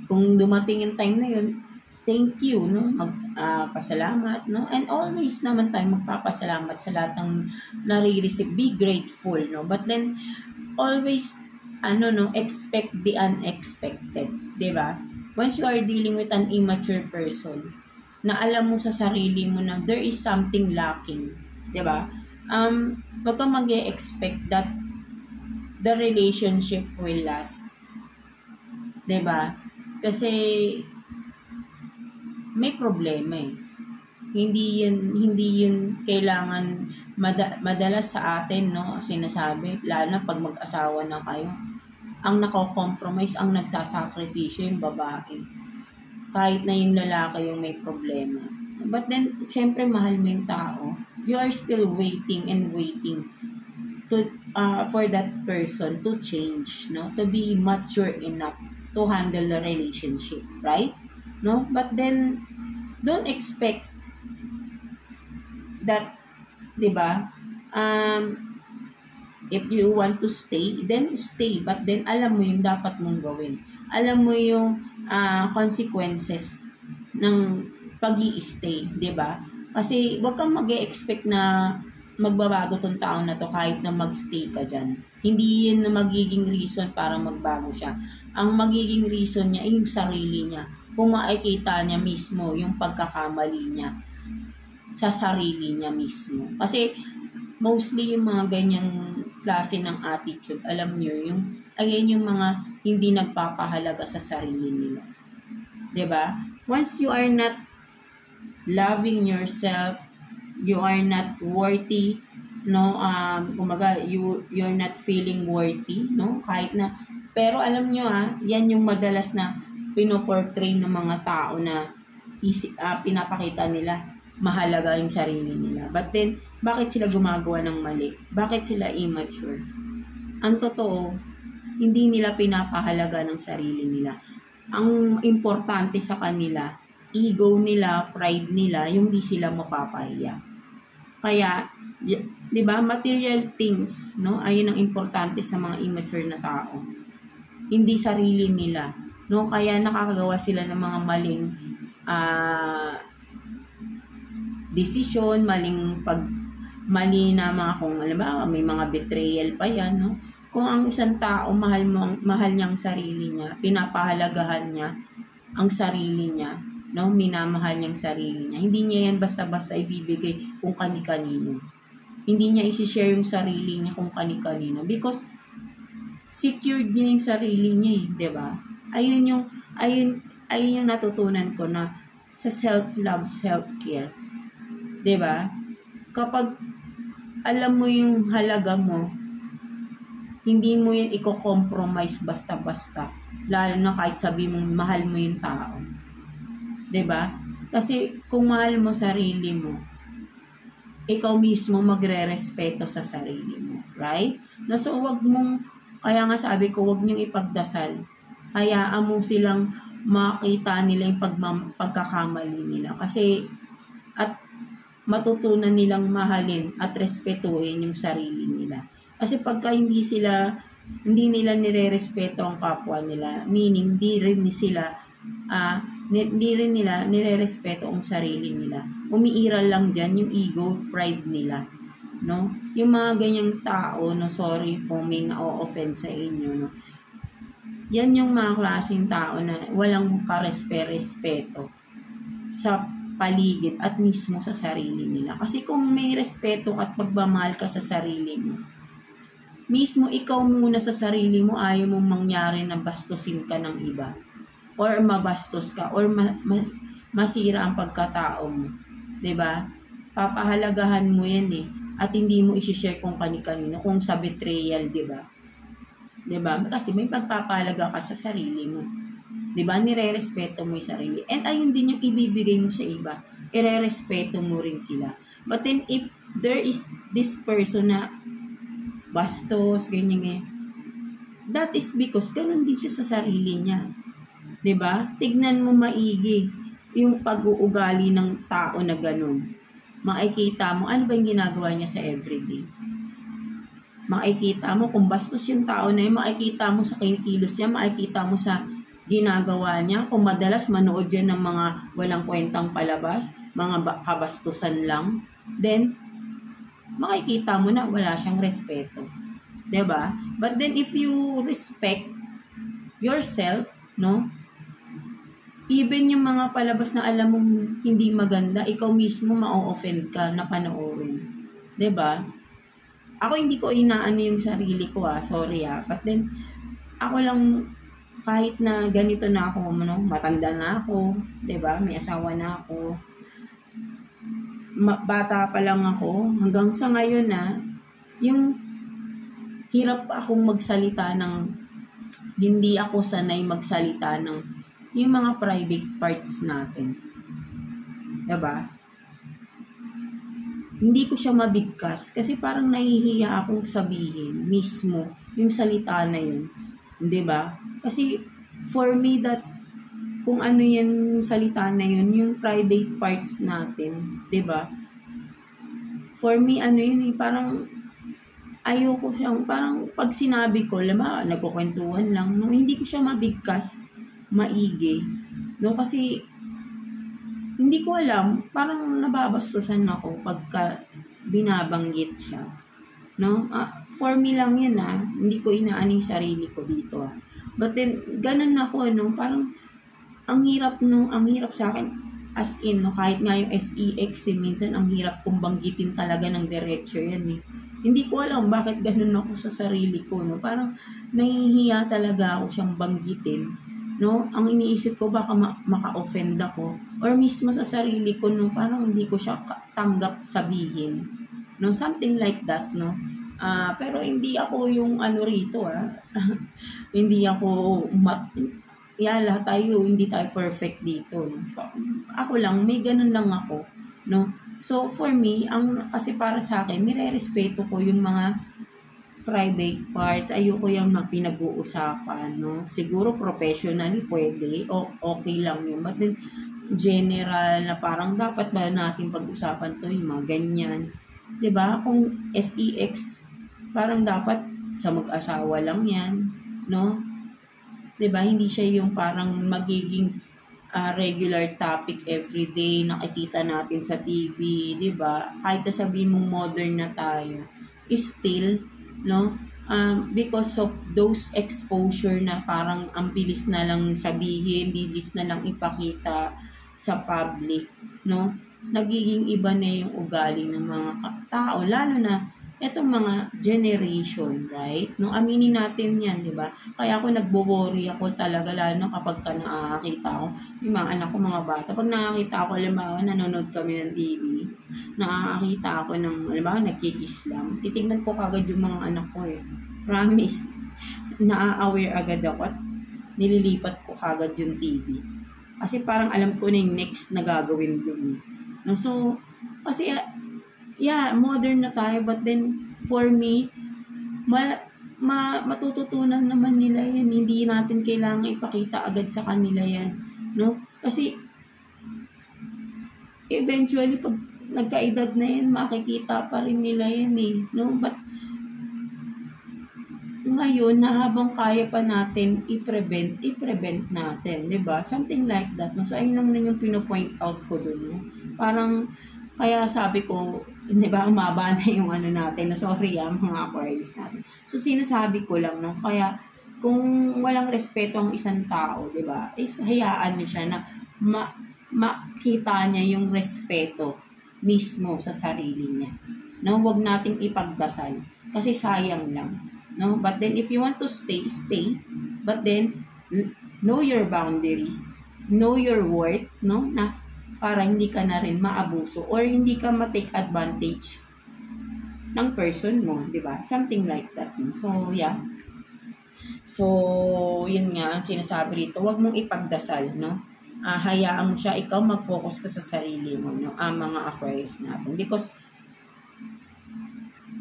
kung dumating yung time na yun, thank you, no? Pasalamat, no? And always naman tayo magpapasalamat sa lahat ng nare-receive. Be grateful, no? But then always expect the unexpected, 'di ba? Once you are dealing with an immature person, na alam mo sa sarili mo na there is something lacking, 'di ba? Wag kang mag-expect that the relationship will last. 'Di ba? Kasi may problema eh. Hindi yun kailangan madalas sa atin, no, sinasabi, lalo na pag mag-asawa na kayo, ang nako-compromise, ang nagsasakripisyo yung babae. Kahit na yung lalaki yung may problema. But then, syempre, mahal mo yung tao. You are still waiting and waiting to for that person to change, no, to be mature enough to handle the relationship, right? No? But then, don't expect that, 'di ba? If you want to stay, then stay. But then alam mo yung dapat mong gawin. Alam mo yung consequences ng pag-i-stay, 'di ba? Kasi wag kang mag-expect na magbabago tong tao na to kahit na mag-stay ka diyan. Hindi yun na magiging reason para magbago siya. Ang magiging reason niya ay yung sarili niya. Kung makikita niya mismo yung pagkakamali niya sa sarili niya mismo. Kasi mostly yung mga ganyang klase ng attitude, alam niyo, ayan yung mga hindi nagpapahalaga sa sarili nila. 'Di ba? Once you are not loving yourself, you are not worthy, no, kumaga you're not feeling worthy, no, kahit na, pero alam niyo yan yung madalas na pinoportray ng mga tao na pinapakita nila mahalaga yung sarili nila. But then, bakit sila gumagawa ng mali? Bakit sila immature? Ang totoo, hindi nila pinapahalaga ng sarili nila. Ang importante sa kanila, ego nila, pride nila, yung di sila mapapahiya. Kaya, 'di ba, material things, no? Ayun ang importante sa mga immature na tao. Hindi sarili nila, no? Kaya nakakagawa sila ng mga maling desisyon, mali na mga, kung alam ba, may mga betrayal pa yan, no? Kung ang isang tao mahal niya ang sarili niya, pinapahalagahan niya ang sarili niya, no? Minamahal niya ang sarili niya. Hindi niya yan basta-basta ibibigay kung kani-kanino. Hindi niya i-share yung sarili niya kung kani-kanino because secured niya yung sarili niya, 'di ba? Ayun yung natutunan ko na sa self-love, self-care. 'Di ba? Kapag alam mo yung halaga mo, hindi mo yan i-compromise basta-basta. Lalo na kahit sabi mong mahal mo yung tao. 'Di ba? Kasi kung mahal mo sarili mo, ikaw mismo magre-respeto sa sarili mo, right? No, so kaya nga sabi ko, wag niyong ipagdasal. Hayaan mo silang makita nila yung pagkakamali nila. Kasi at matutunan nilang mahalin at respetuhin yung sarili nila. Kasi pagka hindi nila nire-respeto ang kapwa nila, meaning hindi rin nila nire-respeto ang sarili nila. Umiiral lang dyan yung ego, pride nila, no? Yung mga ganyang tao, no, sorry kung may na-offend sa inyo, no? Yan yung mga klaseng tao na walang karespeto sa paligid at mismo sa sarili nila. Kasi kung may respeto at pagmamahal ka sa sarili mo, mismo ikaw muna sa sarili mo, ayaw mong mangyari na bastusin ka ng iba. Or mabastos ka, or masira ang pagkatao mo. 'Di ba? Papahalagahan mo yan eh. At hindi mo i-share kung kani-kanino, kung sa betrayal, 'di ba? 'Di ba? Kasi may pagpapahalaga ka sa sarili mo. 'Di ba? Nire-respeto mo 'yung sarili. And ayun din yung ibibigay mo sa iba. Ire-respeto mo rin sila. But then if there is this person na bastos, ganyan, that is because ganun din siya sa sarili niya. 'Di ba? Tignan mo maigi yung pag-uugali ng tao na ganun. Makikita mo ano ba yung ginagawa niya sa everyday. Makikita mo kung bastos yung tao na yun, makikita mo sa kilos niya, makikita mo sa ginagawa niya. Kung madalas manood yan ng mga walang kwentang palabas, mga kabastusan lang, then makikita mo na wala siyang respeto. 'Di ba? But then if you respect yourself, no? Even yung mga palabas na alam mong hindi maganda, ikaw mismo ma-offend ka na panoorin. 'Di ba? Ako hindi ko inaano yung sarili ko sorry But then ako lang kahit na ganito na ako, no, matanda na ako, 'di ba? May asawa na ako. Bata pa lang ako, hanggang sa ngayon yung hirap akong magsalita ng hindi ako sanay magsalita ng yung mga private parts natin. Diba? Hindi ko siya mabigkas kasi parang nahihiya akong sabihin mismo yung salita na yun. Diba? Kasi for me that kung ano yan salita na yun, yung private parts natin. Diba? For me, yun parang ayoko siyang, parang pag sinabi ko, nagkukwentuhan lang, no, hindi ko siya mabigkas maigi. No, kasi hindi ko alam, parang nababastusan ako pagka binabanggit siya. No? For me lang yan hindi ko inaano yung sarili ko dito But then, ganun ako, no, parang ang hirap sa akin, as in, no, kahit nga yung SEX, minsan ang hirap kong banggitin talaga ng diretso yan Hindi ko alam bakit ganun ako sa sarili ko, no, parang nahihiya talaga ako siyang banggitin. No, ang iniisip ko baka maka-offend ako or mismo sa sarili ko, no, parang hindi ko siya tanggap sabihin, no, something like that, no. Pero hindi ako yung rito hindi ako lahat tayo, hindi tayo perfect dito, no? Ako lang, may ganun lang ako, no. So for me, kasi para sa akin, nire-respeto ko yung mga private parts, ayoko yung pinag-uusapan, no? Siguro professionally pwede, okay lang yun. But then, general na parang dapat ba natin pag-usapan to, yung mga ganyan. 'Di ba? Kung SEX, parang dapat sa mag-asawa lang yan, no? 'Di ba? Hindi siya yung parang magiging regular topic everyday, nakikita natin sa TV, 'di ba? Kahit na sabihin mong modern na tayo, still, no, because of those exposure na parang ang bilis na lang sabihin, bilis na lang ipakita sa public, no, nagiging iba na yung ugali ng mga tao, lalo na etong mga generation, right? No, aminin natin yan, di ba? Kaya ako nagbo-worry ako talaga, lalo kapag nakakita ko, yung mga anak ko, mga bata, pag nakakita ako, alam nanonood kami ng TV, nakakita ako ng, alam nagkikis lang, titignan ko kagad yung mga anak ko Promise. Na-aware agad ako at nililipat ko kagad yung TV. Kasi parang alam ko na yung next na gagawin dun. No, so, kasi, modern na tayo, but then, for me, matututunan naman nila yan. Hindi natin kailangan ipakita agad sa kanila yan. No? Kasi, eventually, pag nagkaedad na yan, makikita pa rin nila yan no? But, ngayon, na habang kaya pa natin i-prevent natin, di ba? Something like that. No? So, ayun lang yung pino-point out ko dun. No? Parang, kaya sabi ko, di ba, umaba na yung natin. Sorry mga Aquarius natin. So, sinasabi ko lang, no? Kaya, kung walang respeto ang isang tao, di ba, is hayaan niyo siya na makita niya yung respeto mismo sa sarili niya. No? Huwag nating ipagdasal. Kasi sayang lang. no? But then if you want to stay, stay. But then know your boundaries, know your worth, no? Na para hindi ka na rin maabuso or hindi ka ma-take advantage ng person mo, di ba? Something like that. So, yeah. So, yun nga, ang sinasabi rito, huwag mong ipagdasal, no? Hayaan mo siya, ikaw mag-focus ka sa sarili mo, no? Mga Aquarius natin. Because,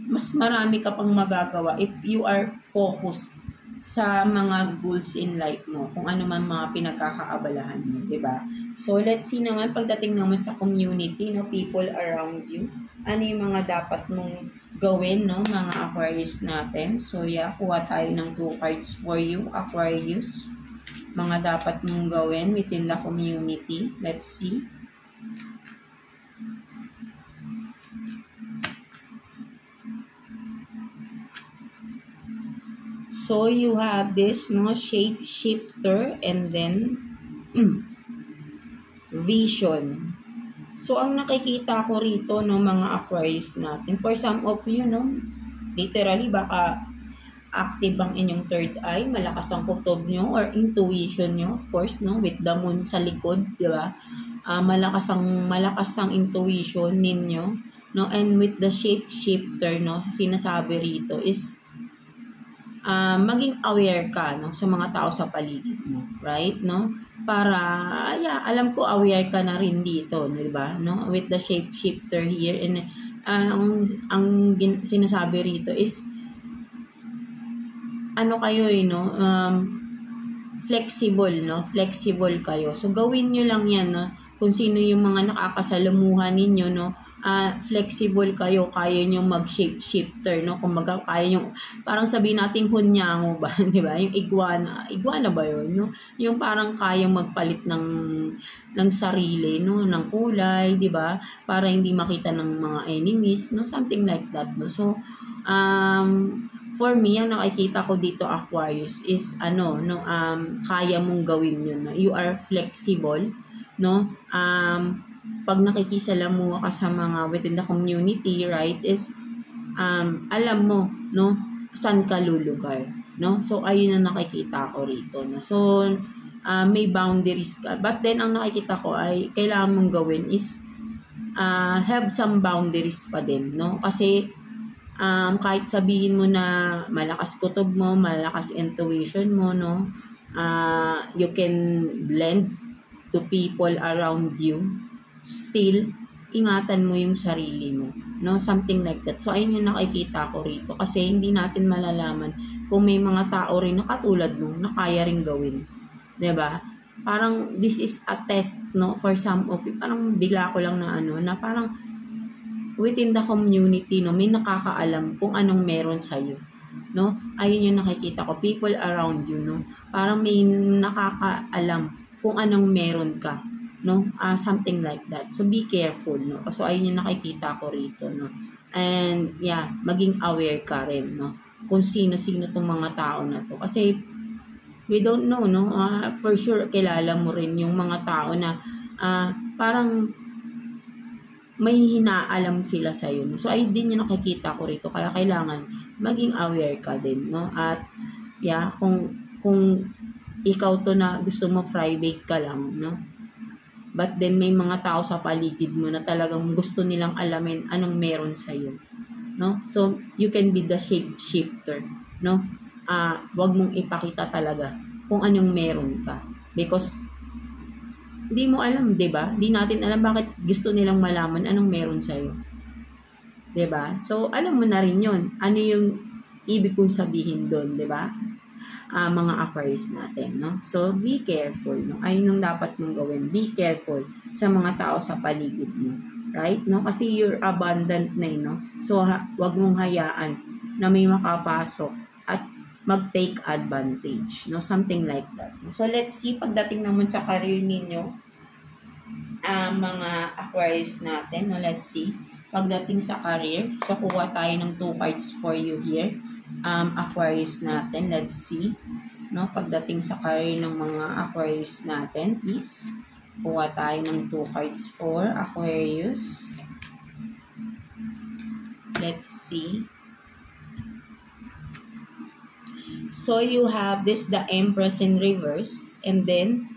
mas marami ka pang magagawa if you are focused sa mga goals in life mo, kung ano man mga pinagkakaabalahan mo, di ba? So, let's see naman, pagdating naman sa community, no, people around you, ano yung mga dapat mong gawin, no, mga Aquarius natin. So, yeah, kuha tayo ng 2 cards for you, Aquarius. Mga dapat mong gawin within the community. Let's see. So, you have this, no, shape shifter and then vision. So, ang nakikita ko rito, no, mga Aquarius natin, for some of you, no, literally, baka active ang inyong third eye, malakas ang kutob nyo or intuition nyo, of course, no, with the moon sa likod, di ba? Malakas ang intuition ninyo, no, and with the shape shifter, no, sinasabi rito is maging aware ka, no, sa mga tao sa paligid mo, right, no? Para alam ko aware ka na rin dito, no, 'di ba? No, with the shape shifter here, and sinasabi rito is ano kayo no, flexible, no? Flexible kayo. So gawin niyo lang 'yan, no? Kung sino yung mga nakakasalamuhan ninyo, no? Flexible kayo, kaya nyo mag-shape shifter, no? Kung kaya nyo, parang sabihin natin hunyango ba, di ba? Yung iguana ba yun? No? Yung parang kayang magpalit ng sarili, no? Ng kulay, di ba? Para hindi makita ng mga enemies, no? Something like that, no? So, for me, ang nakikita ko dito, Aquarius, is kaya mong gawin yun, no? You are flexible, no? Pag nakikisalamuha ka sa mga within the community, right, is alam mo, no, saan ka lulugar, no? So, ayun ang nakikita ko rito, no? So, may boundaries ka. But then, ang nakikita ko ay kailangan mong gawin is have some boundaries pa din, no? Kasi, kahit sabihin mo na malakas kutob mo, malakas intuition mo, no? You can blend to people around you. Still, ingatan mo yung sarili mo, no? Something like that. So, ayun yung nakikita ko rito. Kasi hindi natin malalaman kung may mga tao rin na katulad mo na kaya rin gawin. 'Di ba? Parang this is a test, no? For some of you. Parang bigla ko lang na na parang within the community, no? May nakakaalam kung anong meron sa'yo, no? Ayun yung nakikita ko. People around you, no? Parang may nakakaalam kung anong meron ka, no? Something like that. So, be careful, no? So, ayun yung nakikita ko rito, no? And, yeah, maging aware ka rin, no? Kung sino-sino tong mga tao na to. Kasi, we don't know, no? For sure, kilala mo rin yung mga tao na parang may hinaalam sila sa'yo, no? So, ayun din yung nakikita ko rito. Kaya, kailangan maging aware ka din, no? At, yeah, kung ikaw to na gusto mo private ka lang, no? But then may mga tao sa paligid mo na talagang gusto nilang alamin anong meron sa iyo, no? So you can be the shape shifter, no? Wag mong ipakita talaga kung anong meron ka, because hindi mo alam, 'di ba? Hindi natin alam bakit gusto nilang malaman anong meron sa iyo. 'Di ba? So alam mo na rin 'yon. Ano yung ibig kong sabihin doon, 'di ba? Mga Aquarius natin, no? So, be careful, no? Ayun yung dapat mong gawin. Be careful sa mga tao sa paligid mo, right? No? Kasi you're abundant na, no? So, wag mong hayaan na may makapasok at mag-take advantage, no? Something like that. So, let's see, pagdating naman sa career ninyo, mga Aquarius natin, no? Let's see, pagdating sa career, so, kuha tayo ng 2 cards for you here. Aquarius natin, let's see, no, pagdating sa career ng mga Aquarius natin, please kuha tayo ng 2 cards for Aquarius. Let's see. So you have this, the Empress in reverse, and then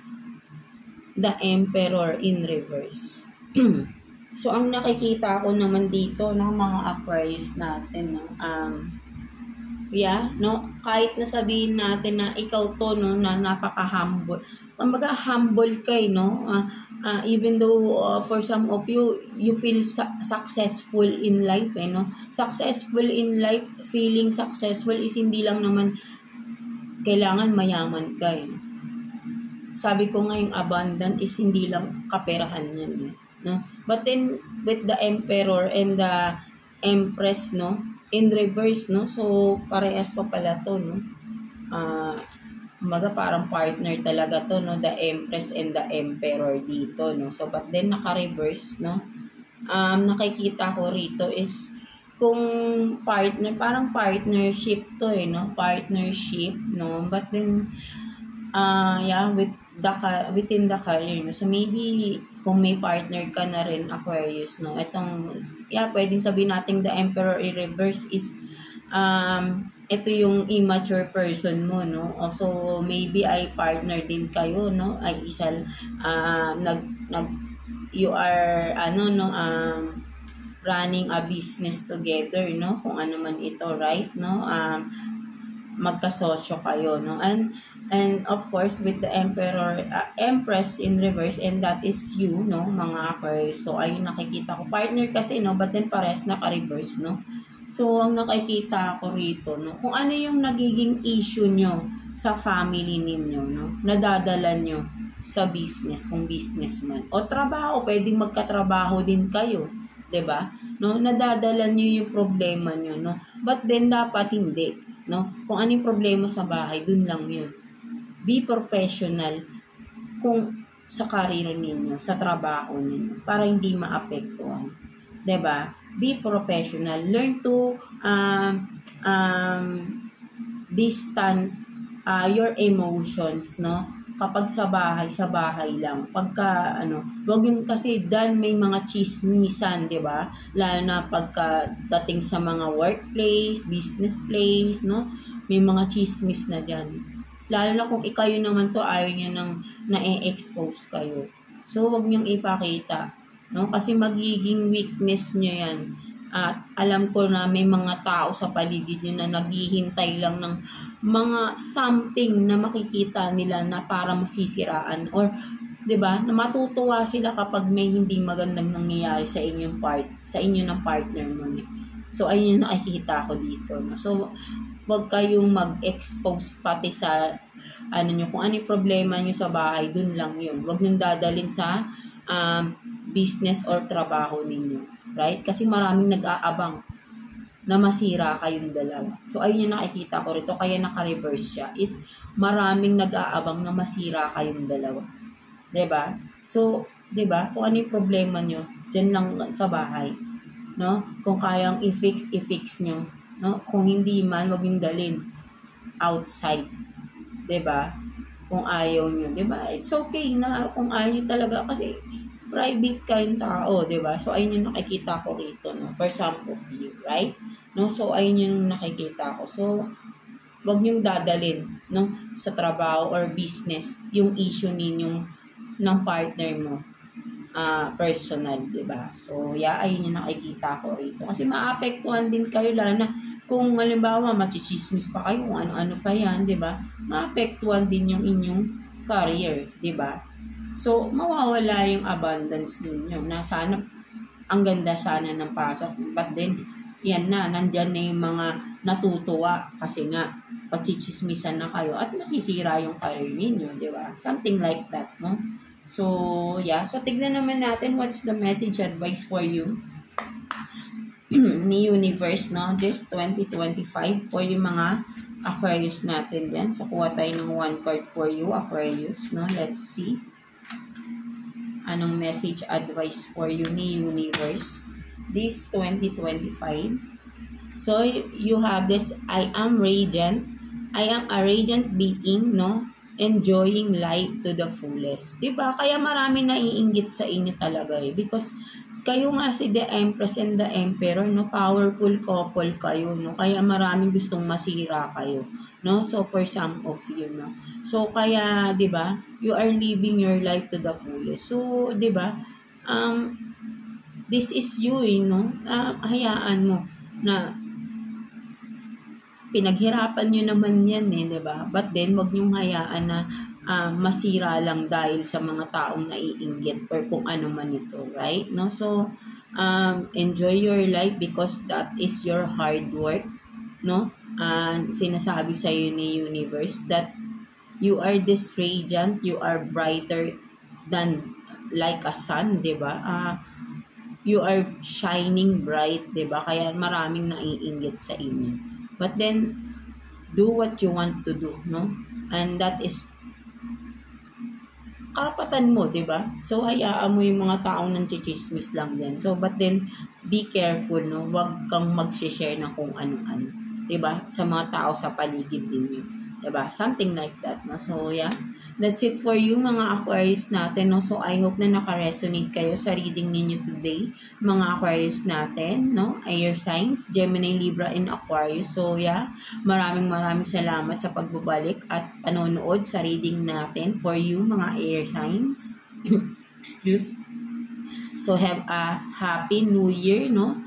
the Emperor in reverse. So ang nakikita ko naman dito ng mga Aquarius natin, no, kahit na sabihin natin na ikaw to, no, na napaka-humble. Kumbaga humble kay, no, even though for some of you, you feel successful in life, no. Successful in life, feeling successful is hindi lang naman kailangan mayaman ka, no. Sabi ko nga yung abundant is hindi lang kaperahan yan, no. But then with the Emperor and the Empress, no, in reverse, no, so parehas pa pala to, no. Parang partner talaga to, no, the Empress and the Emperor dito, no. So but then naka-reverse, no. Nakikita ko rito is kung partner, parang partnership to, no, partnership, no. But then within the career, no? So maybe kung may partner ka na rin, Aquarius, no, pwedeng sabihin natin the Emperor in reverse is ito yung immature person mo, no. So maybe ay partner din kayo, no, ay you are running a business together, no, kung ano man ito, right, no. Magkasosyo kayo, no, and of course with the Empress in reverse, and that is you, no, mga Aquarius. So ayun, nakikita ko partner kasi, no, but then pares naka-reverse, no. So ang nakikita ko rito, no, kung ano yung nagiging issue nyo sa family ninyo, no, nadadala nyo sa business, kung businessman o trabaho, pwedeng magkatrabaho din kayo, 'di ba, no, nadadala nyo yung problema nyo, no, but then dapat hindi, no, kung ano yung problema sa bahay, dun lang yun. Be professional kung sa career ninyo, sa trabaho ninyo, para hindi maapektuhan. 'Di ba? Be professional. Learn to distant your emotions, no? Kapag sa bahay lang. Pagka wag yung kasi dan may mga chismisan, 'di ba? Lalo na pagka dating sa mga workplace, business place, no? May mga chismis na diyan. Lalo na kung ikayo naman to, ayaw niya nang na-expose kayo. So, wag niyong ipakita, no? Kasi magiging weakness niyo yan. At alam ko na may mga tao sa paligid niyo na naghihintay lang ng mga something na makikita nila na para masisiraan, or 'di ba, na matutuwa sila kapag may hindi magandang nangyayari sa inyo ng partner mo. So ayun yung nakikita ko dito, no? So wag kayong mag-expose pati sa nyo, kung ano yung problema nyo sa bahay, dun lang yun. Wag nyo dadalhin sa business or trabaho ninyo, right? Kasi maraming nag-aabang na masira kayong dalawa. So ayun yung nakikita ko rito, kaya naka-reverse siya, is maraming nag-aabang na masira kayong dalawa, 'di ba? So 'di ba, kung ano yung problema nyo, dyan lang sa bahay, no? Kung kayang i-fix nyo, no? Kung hindi man, wag yung dalhin outside, 'di ba? Kung ayaw niyo, 'di ba? It's okay na kung ayaw niyo talaga, kasi private kayong tao, 'di ba? So ayun yung nakikita ko rito, no, for some of you, right? No, so ayun yung nakikita ko. So wag niyo dadalhin, no, sa trabaho or business yung issue ninyong ng partner mo, personal, 'di ba? So ayun yung nakikita ko rito. Kasi maapektuhan din kayo, lalo na kung halimbawa machichismis pa kayo, kung ano-ano pa yan, 'di ba? Maapektuhan din yung inyong career, 'di ba? So mawawala yung abundance ninyo, na sana ang ganda sana ng pasok, but then yan na, nandyan na yung mga natutuwa kasi nga pagchichismisan na kayo at masisira yung career ninyo, 'di ba? Something like that, no? So so tignan naman natin what's the message advice for you ni Universe, no, this 2025 for yung mga Aquarius natin dyan. So kuha tayo ng one card for you, Aquarius, no. Let's see anong message advice for you ni Universe this 2025. So you have this, I am a radiant being, no, enjoying life to the fullest, 'di ba? Kaya marami naiinggit sa inyo talaga, because kayo nga si the Empress and the Emperor, no? Powerful couple kayo, no? Kaya maraming gustong masira kayo, no? So, for some of you, no? So, kaya, di ba, you are living your life to the fullest. So, di ba, this is you, no? Hayaan mo na pinaghirapan nyo naman yan, di ba? But then, wag nyong hayaan na masira lang dahil sa mga taong naiinggit or kung ano man ito, right? No? So, enjoy your life because that is your hard work, no? And sinasabi sa iyo ni universe that you are this radiant, you are brighter than like a sun, di ba? You are shining bright, di ba? Kaya maraming naiinggit sa inyo. But then, do what you want to do, no? And that is karapatan mo, di ba? So, hayaan mo yung mga taong nanchichismis lang yan. So, but then, be careful, no? Huwag kang mag-share na kung ano-ano. Di ba? Sa mga tao sa paligid ninyo. Di ba? Something like that, no? So, yeah. That's it for you, mga Aquarius natin, no? So, I hope na naka-resonate kayo sa reading ninyo today, mga Aquarius natin, no? Air signs, Gemini, Libra, and Aquarius. So, yeah. Maraming salamat sa pagbabalik at panonood sa reading natin for you, mga air signs. Excuse. So, have a happy new year, no?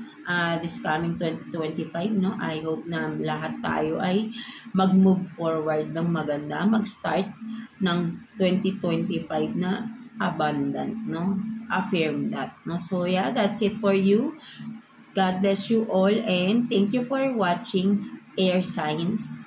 This coming 2025, no? I hope na lahat tayo ay mag-move forward ng maganda, mag-start ng 2025 na abundant, no? Affirm that, no? So, yeah, that's it for you. God bless you all and thank you for watching Air Signs.